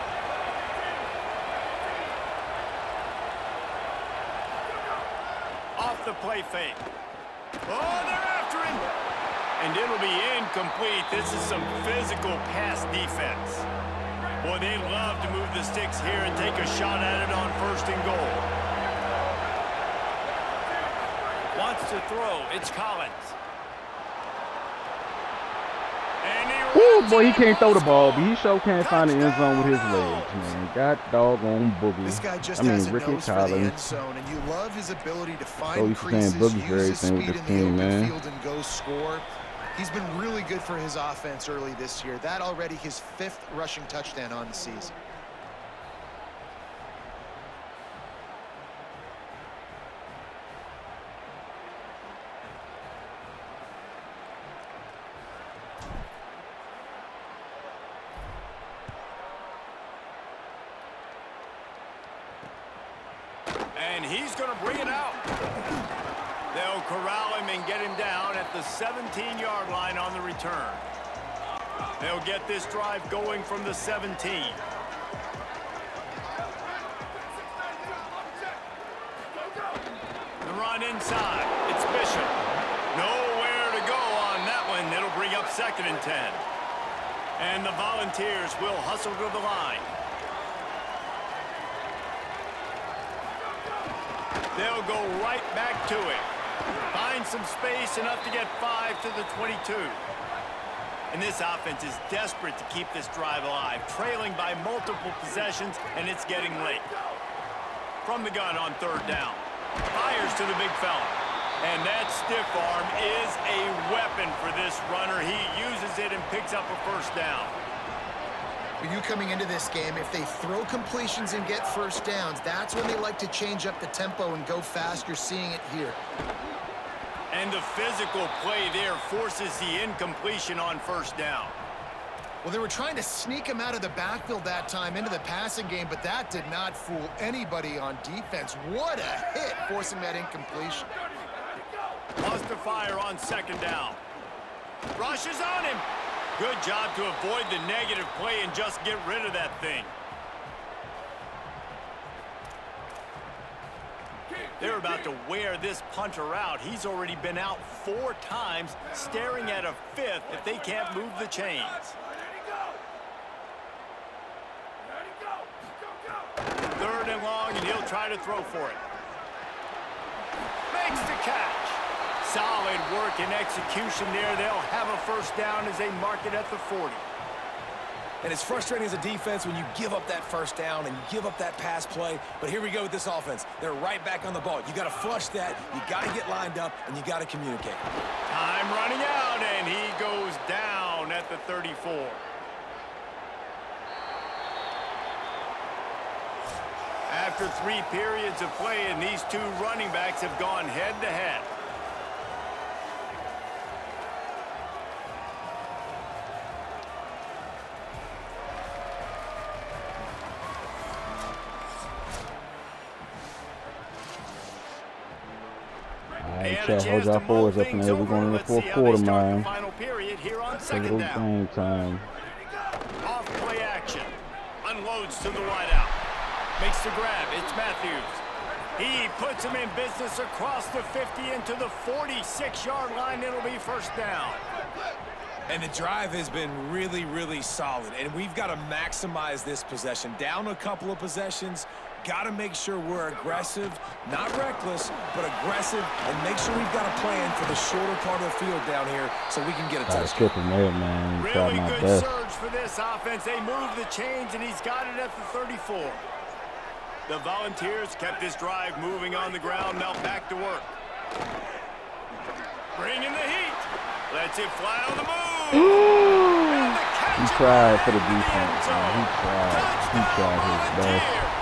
B: Off the play fake. Oh, they're after him. And it'll be incomplete. This is some physical pass defense. Boy, they love to move the sticks here and take a shot at it on first and goal. Wants to throw. It's Collins.
A: Ooh, boy, he can't throw the ball, but he sure can't find the end zone with his legs, man. God doggone Boogie.
E: This guy just has a
A: Ricky
E: nose for the end
A: Collins.
E: zone, and you love his ability to
A: So
E: find
A: he's
E: creases,
A: saying Boogie's for
E: use his
A: everything
E: speed
A: with
E: in
A: this
E: the
A: team,
E: open
A: man.
E: field and go score. He's been really good for his offense early this year. That already his 5th rushing touchdown on the season.
B: And he's going to bring it out. They'll corral him and get him down at the 17-yard line on the return. They'll get this drive going from the 17. The run inside. It's Bishop. Nowhere to go on that one. It'll bring up second and 10. And the Volunteers will hustle to the line. They'll go right back to it. Find some space, enough to get 5 to the 22. And this offense is desperate to keep this drive alive, trailing by multiple possessions, and it's getting late. From the gun on third down. Fires to the big fella. And that stiff arm is a weapon for this runner. He uses it and picks up a first down.
E: For you coming into this game, if they throw completions and get first downs, that's when they like to change up the tempo and go fast. You're seeing it here.
B: And the physical play there forces the incompletion on first down.
E: Well, they were trying to sneak him out of the backfield that time into the passing game, but that did not fool anybody on defense. What a hit, forcing that incompletion.
B: Lost to fire on second down. Rushes on him. Good job to avoid the negative play and just get rid of that thing. They're about to wear this punter out. He's already been out 4 times, staring at a 5th if they can't move the chains. Third and long, and he'll try to throw for it. Makes the catch. Solid work and execution there. They'll have a first down as they mark it at the 40.
D: And it's frustrating as a defense when you give up that first down and you give up that pass play. But here we go with this offense. They're right back on the ball. You got to flush that. You got to get lined up, and you got to communicate.
B: Time running out, and he goes down at the 34. After 3 periods of play, and these 2 running backs have gone head-to-head.
A: Alright, hold y'all forwards up in there. We're going in the 4th quarter, man.
B: Second
A: game time.
B: Off play action. Unloads to the wideout. Makes the grab. It's Matthews. He puts him in business across the 50 into the 46-yard line. It'll be first down.
D: And the drive has been really, really solid. And we've got to maximize this possession. Down a couple of possessions. Got to make sure we're aggressive, not reckless, but aggressive, and make sure we've got a plan for the shorter part of the field down here so we can get a touchdown.
A: There, man.
B: Really good surge for this offense. They move the chains, and he's got it at the 34. The Volunteers kept this drive moving on the ground. Now back to work. Bringing the heat. Lets it fly on the move.
A: He tried for the defense, man. He tried his best.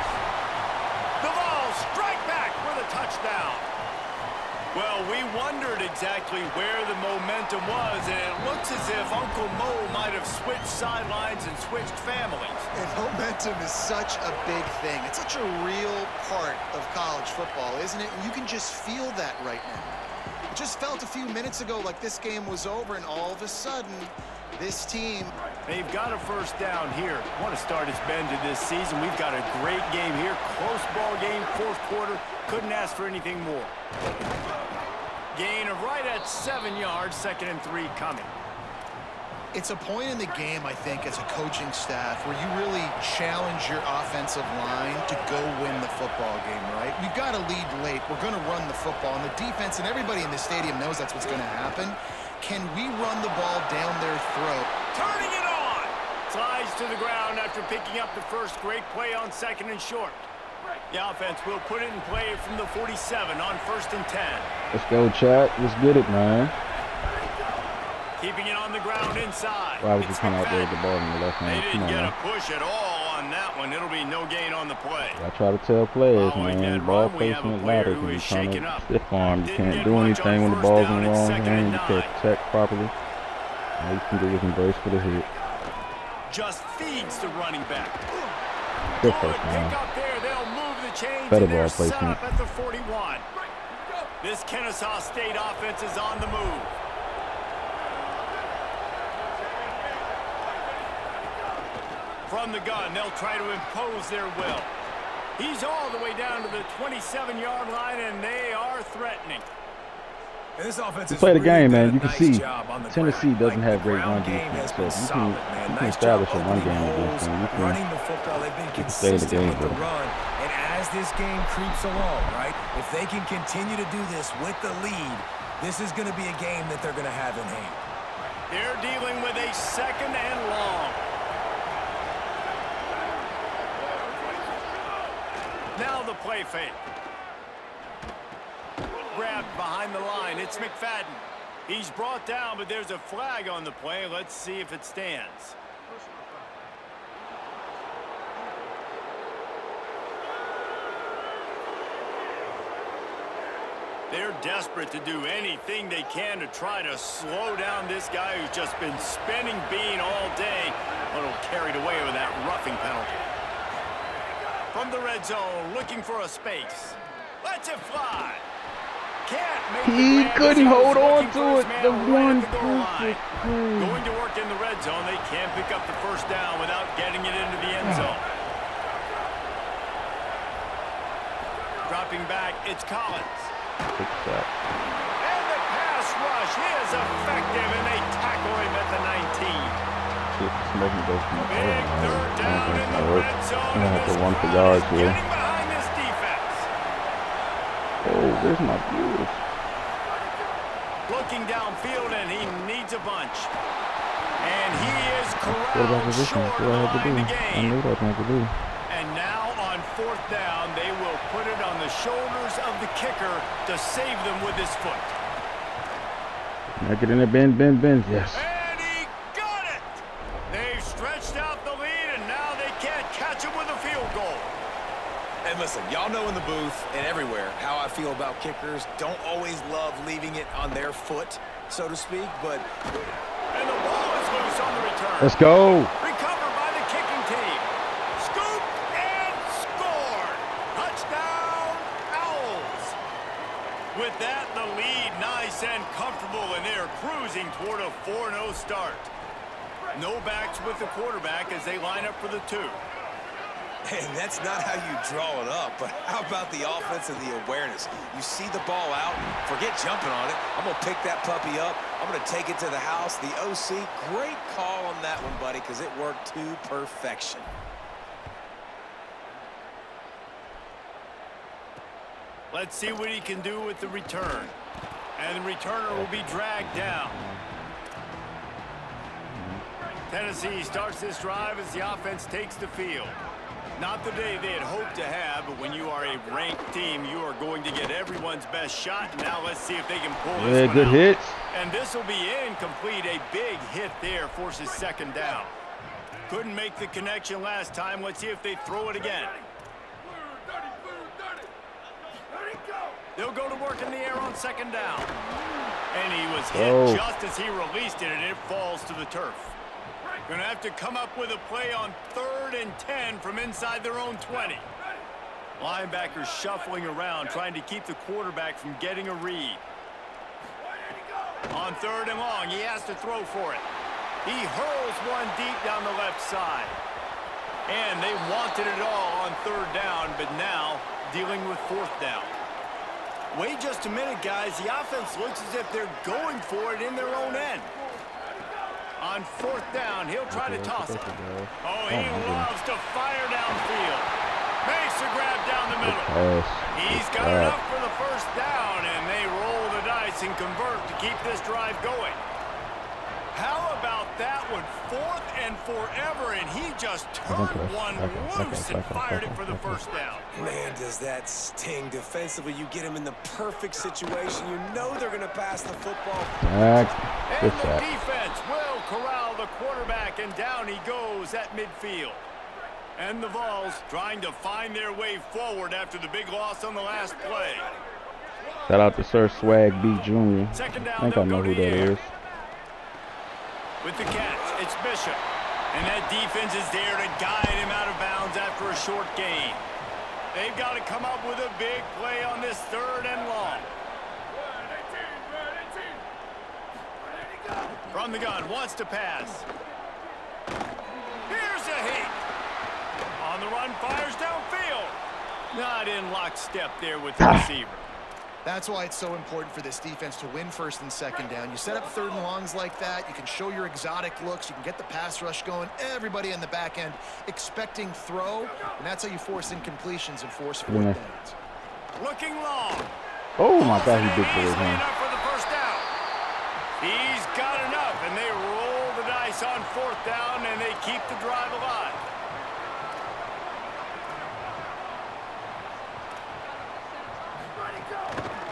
B: Well, we wondered exactly where the momentum was, and it looks as if Uncle Mo might have switched sidelines and switched families.
E: And momentum is such a big thing. It's such a real part of college football, isn't it? And you can just feel that right now. It just felt a few minutes ago like this game was over, and all of a sudden, this team...
B: They've got a first down here. Want to start his bend to this season. We've got a great game here. Close ball game, 4th quarter. Couldn't ask for anything more. Gain of right at 7 yards, 2nd and 3 coming.
E: It's a point in the game, I think, as a coaching staff where you really challenge your offensive line to go win the football game, right? We've got to lead late. We're going to run the football, and the defense and everybody in the stadium knows that's what's going to happen. Can we run the ball down their throat?
B: Turning it on! Slides to the ground after picking up the first. Great play on 2nd and short. The offense will put it in play from the 47 on 1st and 10.
A: Let's go, chat. Let's get it, man.
B: Keeping it on the ground inside.
A: Why would you come out there with the ball in the left hand?
B: They didn't get a push at all on that one. It'll be no gain on the play.
A: I try to tell players, man, ball placement matters when you're trying to stiff arm. You can't do anything when the ball's in the wrong hand. You can't protect properly. All you can do is embrace for the hit.
B: Just feeds the running back.
A: Good first down.
B: Better ball placement. At the 41. This Kennesaw State offense is on the move. From the gun, they'll try to impose their will. He's all the way down to the 27-yard line, and they are threatening.
D: And this offense
A: you play the game, man. You can see
D: Tennessee
A: doesn't have great run defense, so you can establish a run game against them. You can stay in the game with them.
D: And as this game creeps along, right, if they can continue to do this with the lead, this is going to be a game that they're going to have in hand.
B: They're dealing with a 2nd and long. Now the play fake. Grabbed behind the line. It's McFadden. He's brought down, but there's a flag on the play. Let's see if it stands. They're desperate to do anything they can to try to slow down this guy who's just been spinning bean all day. A little carried away with that roughing penalty. From the red zone, looking for a space. Lets it fly. Can't make
A: He couldn't hold on to it. The one
B: perfect
A: play.
B: Going to work in the red zone, they can't pick up the first down without getting it into the end zone. Dropping back, it's Collins.
A: Good shot.
B: And the pass rush is effective, and they tackle him at the 19.
A: Smoking goes from
B: Big third down in the red zone.
A: I'm gonna have to
B: This
A: run for
B: crowd
A: yards
B: is
A: here.
B: getting behind this defense.
A: Oh, there's my viewers.
B: Looking downfield, and he needs a bunch. And he is
A: What about
B: corralled
A: position?
B: short
A: That's what I had to do.
B: behind the
A: I
B: game.
A: knew that I had to do.
B: And now on fourth down, they will put it on the shoulders of the kicker to save them with his foot.
A: Now get in there, bend. Yes.
B: And he got it! They've stretched out the lead, and now they can't catch him with a field goal.
D: And listen, y'all know in the booth and everywhere how I feel about kickers. Don't always love leaving it on their foot, so to speak, but...
B: And the ball is loose on the return.
A: Let's go.
B: Recovered by the kicking team. Scooped and scored. Touchdown, Owls. With that, the lead nice and comfortable, and they are cruising toward a 4-0 start. No backs with the quarterback as they line up for the 2.
D: And that's not how you draw it up, but how about the offense and the awareness? You see the ball out, forget jumping on it. I'm going to pick that puppy up. I'm going to take it to the house. The OC, great call on that one, buddy, because it worked to perfection.
B: Let's see what he can do with the return. And the returner will be dragged down. Tennessee starts this drive as the offense takes the field. Not the day they had hoped to have, but when you are a ranked team, you are going to get everyone's best shot. Now let's see if they can pull this one
A: Good
B: out.
A: hits.
B: And this will be incomplete. A big hit there forces second down. Couldn't make the connection last time. Let's see if they throw it again. They'll go to work in the air on second down. And he was hit just as he released it, and it falls to the turf. Going to have to come up with a play on 3rd and 10 from inside their own 20. Linebackers shuffling around, trying to keep the quarterback from getting a read. On 3rd and long, he has to throw for it. He hurls one deep down the left side. And they wanted it all on 3rd down, but now dealing with 4th down. Wait just a minute, guys. The offense looks as if they're going for it in their own end. On 4th down, he'll try to toss it. Oh, he loves to fire downfield. Makes a grab down the middle. He's got enough for the first down, and they roll the dice and convert to keep this drive going. How about that one? 4th and forever, and he just turned one loose and fired it for the first down.
D: Man, does that sting defensively. You get him in the perfect situation. You know they're going to pass the football.
B: And the defense will corral the quarterback, and down he goes at midfield. And the Vols trying to find their way forward after the big loss on the last play.
A: Shout out to Sir Swag B Jr.
B: Second down,
A: I think I know who that is.
B: With the catch, it's Bishop. And that defense is there to guide him out of bounds after a short gain. They've got to come up with a big play on this 3rd and long. From the gun, wants to pass. Here's a hit. On the run, fires downfield. Not in lockstep there with the receiver.
E: That's why it's so important for this defense to win 1st and 2nd down. You set up 3rd and longs like that, you can show your exotic looks, you can get the pass rush going, everybody in the back end expecting throw, and that's how you force incompletions and force 4th downs.
B: Looking long.
A: Oh my God, he did good,
B: Easily
A: man.
B: enough for the first down. He's got enough, and they roll the dice on 4th down, and they keep the drive alive.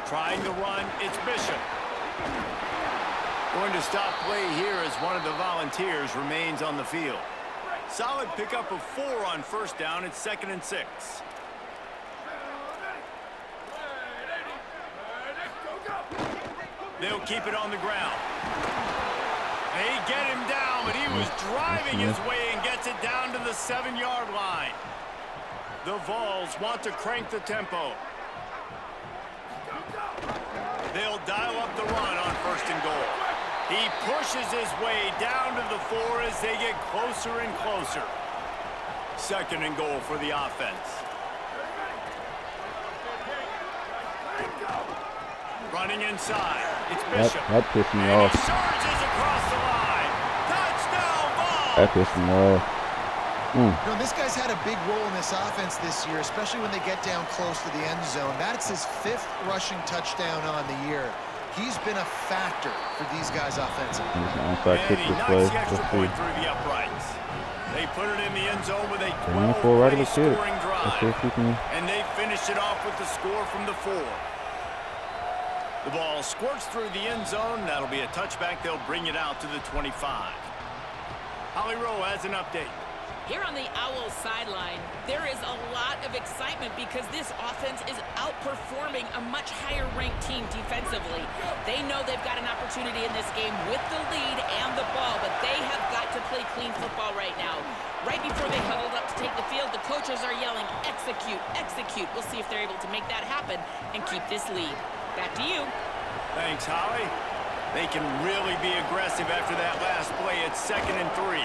B: Trying to run, it's Bishop. Going to stop play here as one of the Volunteers remains on the field. Solid pickup of 4 on first down. It's 2nd and 6. They'll keep it on the ground. They get him down, but he was driving his way and gets it down to the 7-yard line. The Vols want to crank the tempo. They'll dial up the run on 1st and goal. He pushes his way down to the 4 as they get closer and closer. 2nd and goal for the offense. Running inside. It's Bishop.
A: That pissed me
B: and
A: off.
B: He surges across the line. Touchdown ball.
A: That pissed me off.
E: You know, this guy's had a big role in this offense this year, especially when they get down close to the end zone. That's his 5th rushing touchdown on the year. He's been a factor for these guys offensively.
A: Onside kick this play.
B: The extra point through the uprights. They put it in the end zone with a 12-play scoring drive. And they finished it off with the score from the 4. The ball squirts through the end zone. That'll be a touchback. They'll bring it out to the 25. Holly Rowe has an update.
C: Here on the Owls sideline, there is a lot of excitement because this offense is outperforming a much higher-ranked team defensively. They know they've got an opportunity in this game with the lead and the ball, but they have got to play clean football right now. Right before they huddled up to take the field, the coaches are yelling, execute, execute. We'll see if they're able to make that happen and keep this lead. Back to you.
B: Thanks, Holly. They can really be aggressive after that last play. It's 2nd and 3.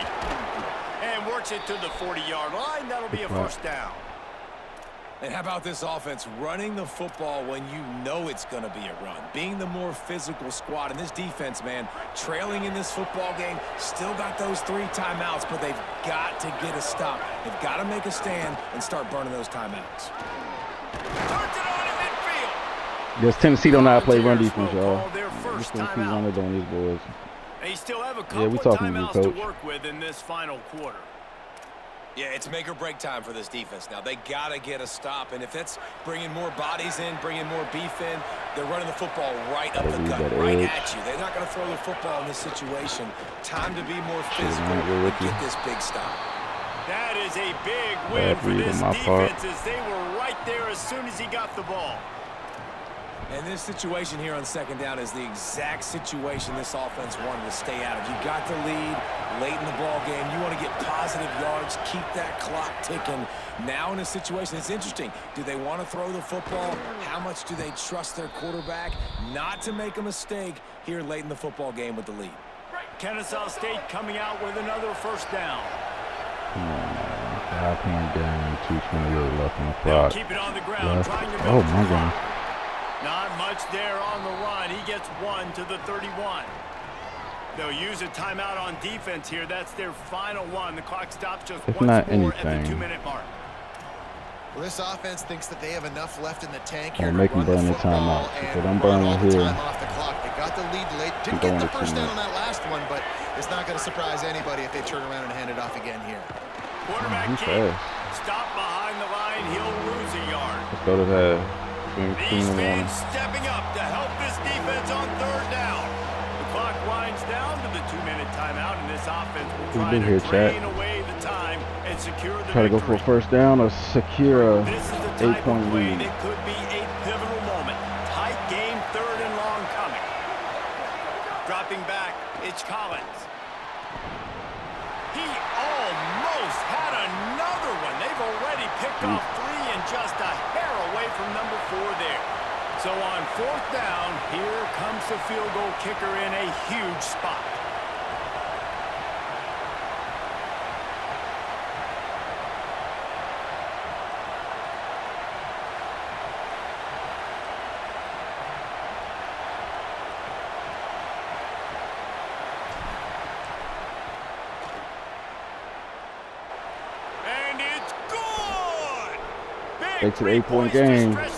B: And works it to the 40-yard line. That'll be a 1st down.
D: And how about this offense running the football when you know it's going to be a run? Being the more physical squad. And this defense, man, trailing in this football game, still got those 3 timeouts, but they've got to get a stop. They've got to make a stand and start burning those timeouts.
B: Turns it on in midfield.
A: Yes, Tennessee don't know how to play run defense, y'all.
B: Their first
A: Tennessee
B: timeout.
A: running on these boys.
B: They still have a couple
A: we
B: of
A: talking to you,
B: timeouts to
A: Coach.
B: work with in this final quarter.
D: Yeah, it's make or break time for this defense now. They got to get a stop, and if that's bringing more bodies in, bringing more beef in, they're running the football right up the gut, right at you. They're not going to throw the football in this situation. Time to be more physical and get this big stop.
B: That is a big win for this defense as they were right there as soon as he got the ball.
D: And this situation here on 2nd down is the exact situation this offense wanted to stay out of. You got the lead late in the ball game. You want to get positive yards, keep that clock ticking. Now in a situation, it's interesting. Do they want to throw the football? How much do they trust their quarterback not to make a mistake here late in the football game with the lead?
B: Kennesaw State coming out with another 1st down.
A: Come on, man. 5-point down, 2:28 left on the clock.
B: Keep it on the ground, trying to
A: oh my God.
B: Not much there on the run. He gets 1 to the 31. They'll use a timeout on defense here. That's their final one. The clock stops just once more at the 2-minute mark.
E: Well, this offense thinks that they have enough left in the tank
A: I'll
E: here
A: make
E: to run
A: them burn
E: the
A: the timeout.
E: football
A: If I'm
E: and
A: burning
E: run all the
A: here,
E: time off the clock. They got the lead late. Didn't get the 1st down on that last one, but it's not going to surprise anybody if they turn around and hand it off again here.
B: Quarterback keep. Stop behind the line. He'll lose a yard.
A: Let's go to that.
B: These fans stepping up to help this defense on 3rd down. The clock winds down to the 2-minute timeout, and this offense will try to drain away the time and secure the
A: Try to go for a 1st down or secure a 8-point lead.
B: It could be a pivotal moment. Tight game, 3rd and long coming. Dropping back, it's Collins. He almost had another one. They've already picked off 3 and just a hair away from number 4 there. So on 4th down, here comes the field goal kicker in a huge spot. And it's good!
A: It's an 8-point game.
E: Well,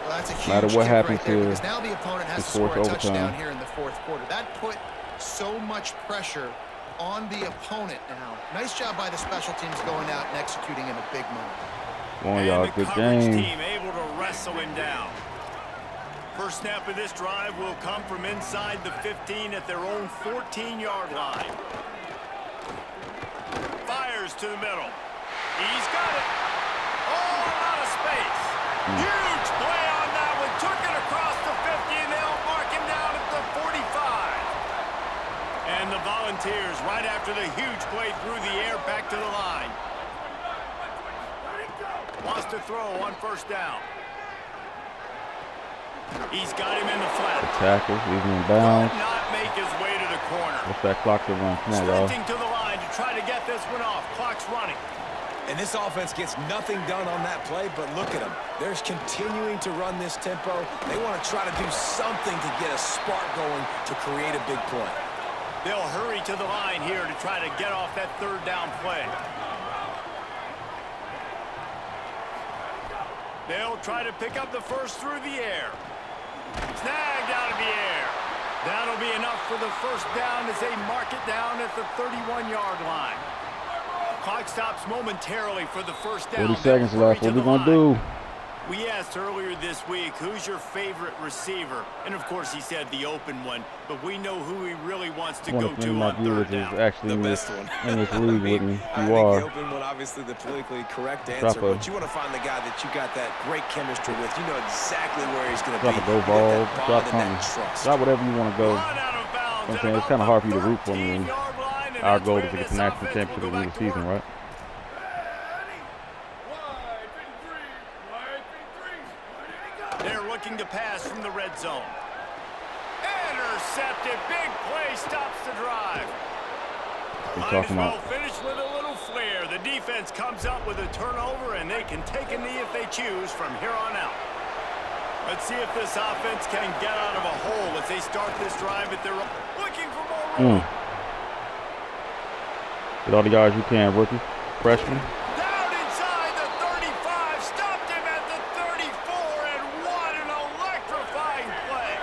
E: that's a huge
A: No matter what
E: kick
A: happens
E: right there,
A: here,
E: because now the opponent has to score a touchdown here in the 4th quarter. That put so much pressure on the opponent now. Nice job by the special teams going out and executing in a big moment.
A: Come on, y'all. Good
B: coverage
A: game.
B: team able to wrestle him down. First snap of this drive will come from inside the 15 at their own 14-yard line. Fires to the middle. He's got it. All out of space. Huge play on that one. Took it across the 50, and they'll mark him down at the 45. And the Volunteers, right after the huge play through the air, back to the line. Wants to throw on first down. He's got him in the flat.
A: Tackle, leaving him bounds.
B: Could not make his way to the corner.
A: What's that clock to run? Come on, y'all.
B: Sprinting to the line to try to get this one off. Clock's running.
D: And this offense gets nothing done on that play, but look at them. They're continuing to run this tempo. They want to try to do something to get a spark going to create a big play.
B: They'll hurry to the line here to try to get off that third down play. They'll try to pick up the first through the air. Snagged out of the air. That'll be enough for the first down as they mark it down at the 31-yard line. Clock stops momentarily for the first down.
A: 40 seconds left. What are we going to do?
B: We asked earlier this week, who's your favorite receiver? And, of course, he said the open one. But we know who he really wants to go to on third down.
A: Actually
D: The best one.
A: in this league with me.
D: I
A: You
D: think
A: are.
D: the open one, obviously, the politically correct
A: Drop
D: answer.
A: a-
D: But you want to find the guy that you got that great chemistry with. You know exactly where he's going to
A: Drop
D: be.
A: a go
D: You got
A: ball.
D: that
A: Drop
D: bond and that
A: something.
D: trust.
A: Drop whatever you want to go.
B: Run out of bounds.
A: I'm saying it's kind of hard for you to root for me. Our goal is to get the national
B: championship
A: championship at the end of the season, right?
B: They're looking to pass from the red zone. Intercepted. Big play stops the drive.
A: We're
B: Might as
A: talking
B: well
A: about
B: finish with a little flair. The defense comes up with a turnover, and they can take a knee if they choose from here on out. Let's see if this offense can get out of a hole as they start this drive at their own. Looking for more room.
A: Get all the yards you can, rookie, freshman.
B: Down inside the 35, stopped him at the 34, and what an electrifying play.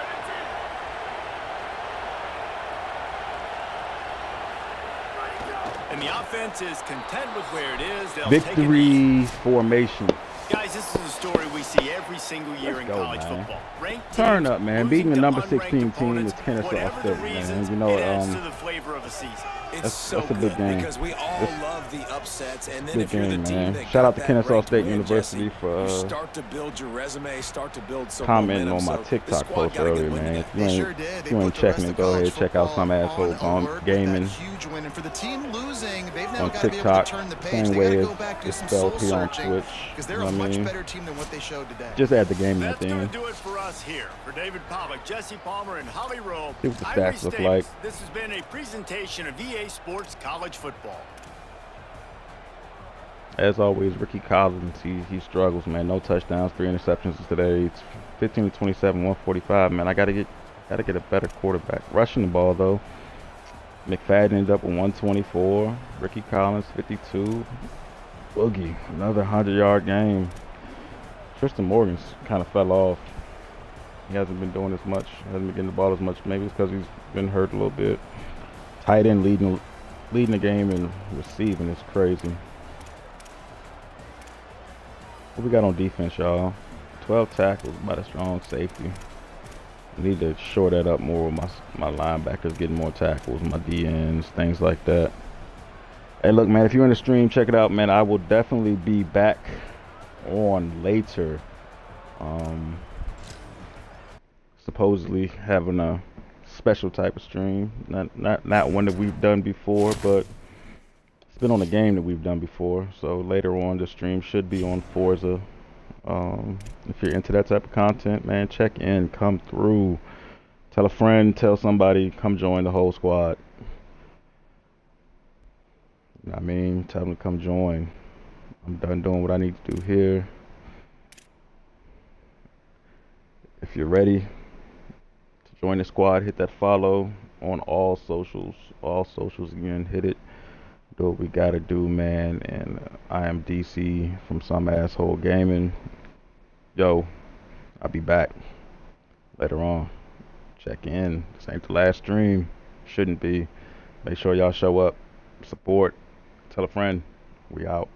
B: And the offense is content with where it is. They'll take a knee.
A: Victory formation.
B: Guys, this is a story we see every single year
A: Let's
B: in
A: go,
B: college
A: man.
B: football. Ranked
A: Turn
B: teams
A: up, man.
B: losing
A: Beating the
B: to
A: number
B: unranked
A: 16 team
B: opponents,
A: is Kennesaw
B: whatever
A: State,
B: the
A: man.
B: reasons,
A: You know,
B: it adds to the flavor of a season.
D: It's
A: That's
D: so
A: a big
D: good
A: game.
D: because we all
A: It's
D: love the upsets, and then
A: Good
D: if you're the
A: game,
D: team
A: man.
D: that
A: Shout
D: got
A: out to
D: that
A: Kennesaw
D: ranked
A: State
D: win,
A: University
D: Jesse,
A: for
D: you start to build your resume, start to build some
A: commenting
D: momentum.
A: on my
D: So the
A: TikTok
D: squad
A: post
D: gotta get
A: earlier,
D: winning
A: man.
D: that.
A: If you
E: They
A: ain't,
E: sure did.
A: if
E: They
A: you
E: put
A: ain't
E: the rest
A: checking
E: of
A: it, go ahead,
E: college
A: check out some
E: football
A: asshole
E: on alert with
A: gaming
E: that huge win. And for the team losing, they've now
A: on
E: got to be able
A: TikTok.
E: to turn the page.
A: Same
E: They got
A: way
E: to
A: as
E: go back, do
A: it's
E: some
A: spelled
E: soul
A: here on
E: searching,
A: Twitch.
E: because
A: You
E: they're
A: know
E: a
A: what I
E: much
A: mean?
E: better team than what they showed today.
A: Just add the gaming
B: That's
A: at the
B: going
A: end.
B: to do it for us here. For David Pollock, Jesse Palmer, and Holly Rowe,
A: See what the
B: I'm
A: stats
B: Reese
A: look
B: Davis.
A: like.
B: This has been a presentation of EA Sports College Football.
A: As always, Ricky Collins, he struggles, man. No touchdowns, 3 interceptions today. It's 15 to 27, 145. Man, I gotta get a better quarterback. Rushing the ball though. McFadden ended up with 124. Ricky Collins 52. Boogie, another 100-yard game. Tristan Morgan's kind of fell off. He hasn't been doing as much. Hasn't been getting the ball as much. Maybe it's because he's been hurt a little bit. Tight end leading the game in receiving is crazy. What we got on defense, y'all? 12 tackles by the strong safety. I need to shore that up more with my linebackers getting more tackles, my DNs, things like that. Hey, look, man, if you're in the stream, check it out, man. I will definitely be back on later. Supposedly having a special type of stream. Not one that we've done before, but it's been on a game that we've done before. So later on, the stream should be on Forza. If you're into that type of content, man, check in, come through, tell a friend, tell somebody, come join the whole squad. You know what I mean? Tell them to come join. I'm done doing what I need to do here. If you're ready to join the squad, hit that follow on all socials. All socials again, hit it. Do what we gotta do, man. And I am DC from Some Asshole Gaming. Yo, I'll be back later on. Check in. This ain't the last stream. Shouldn't be. Make sure y'all show up, support, tell a friend. We out.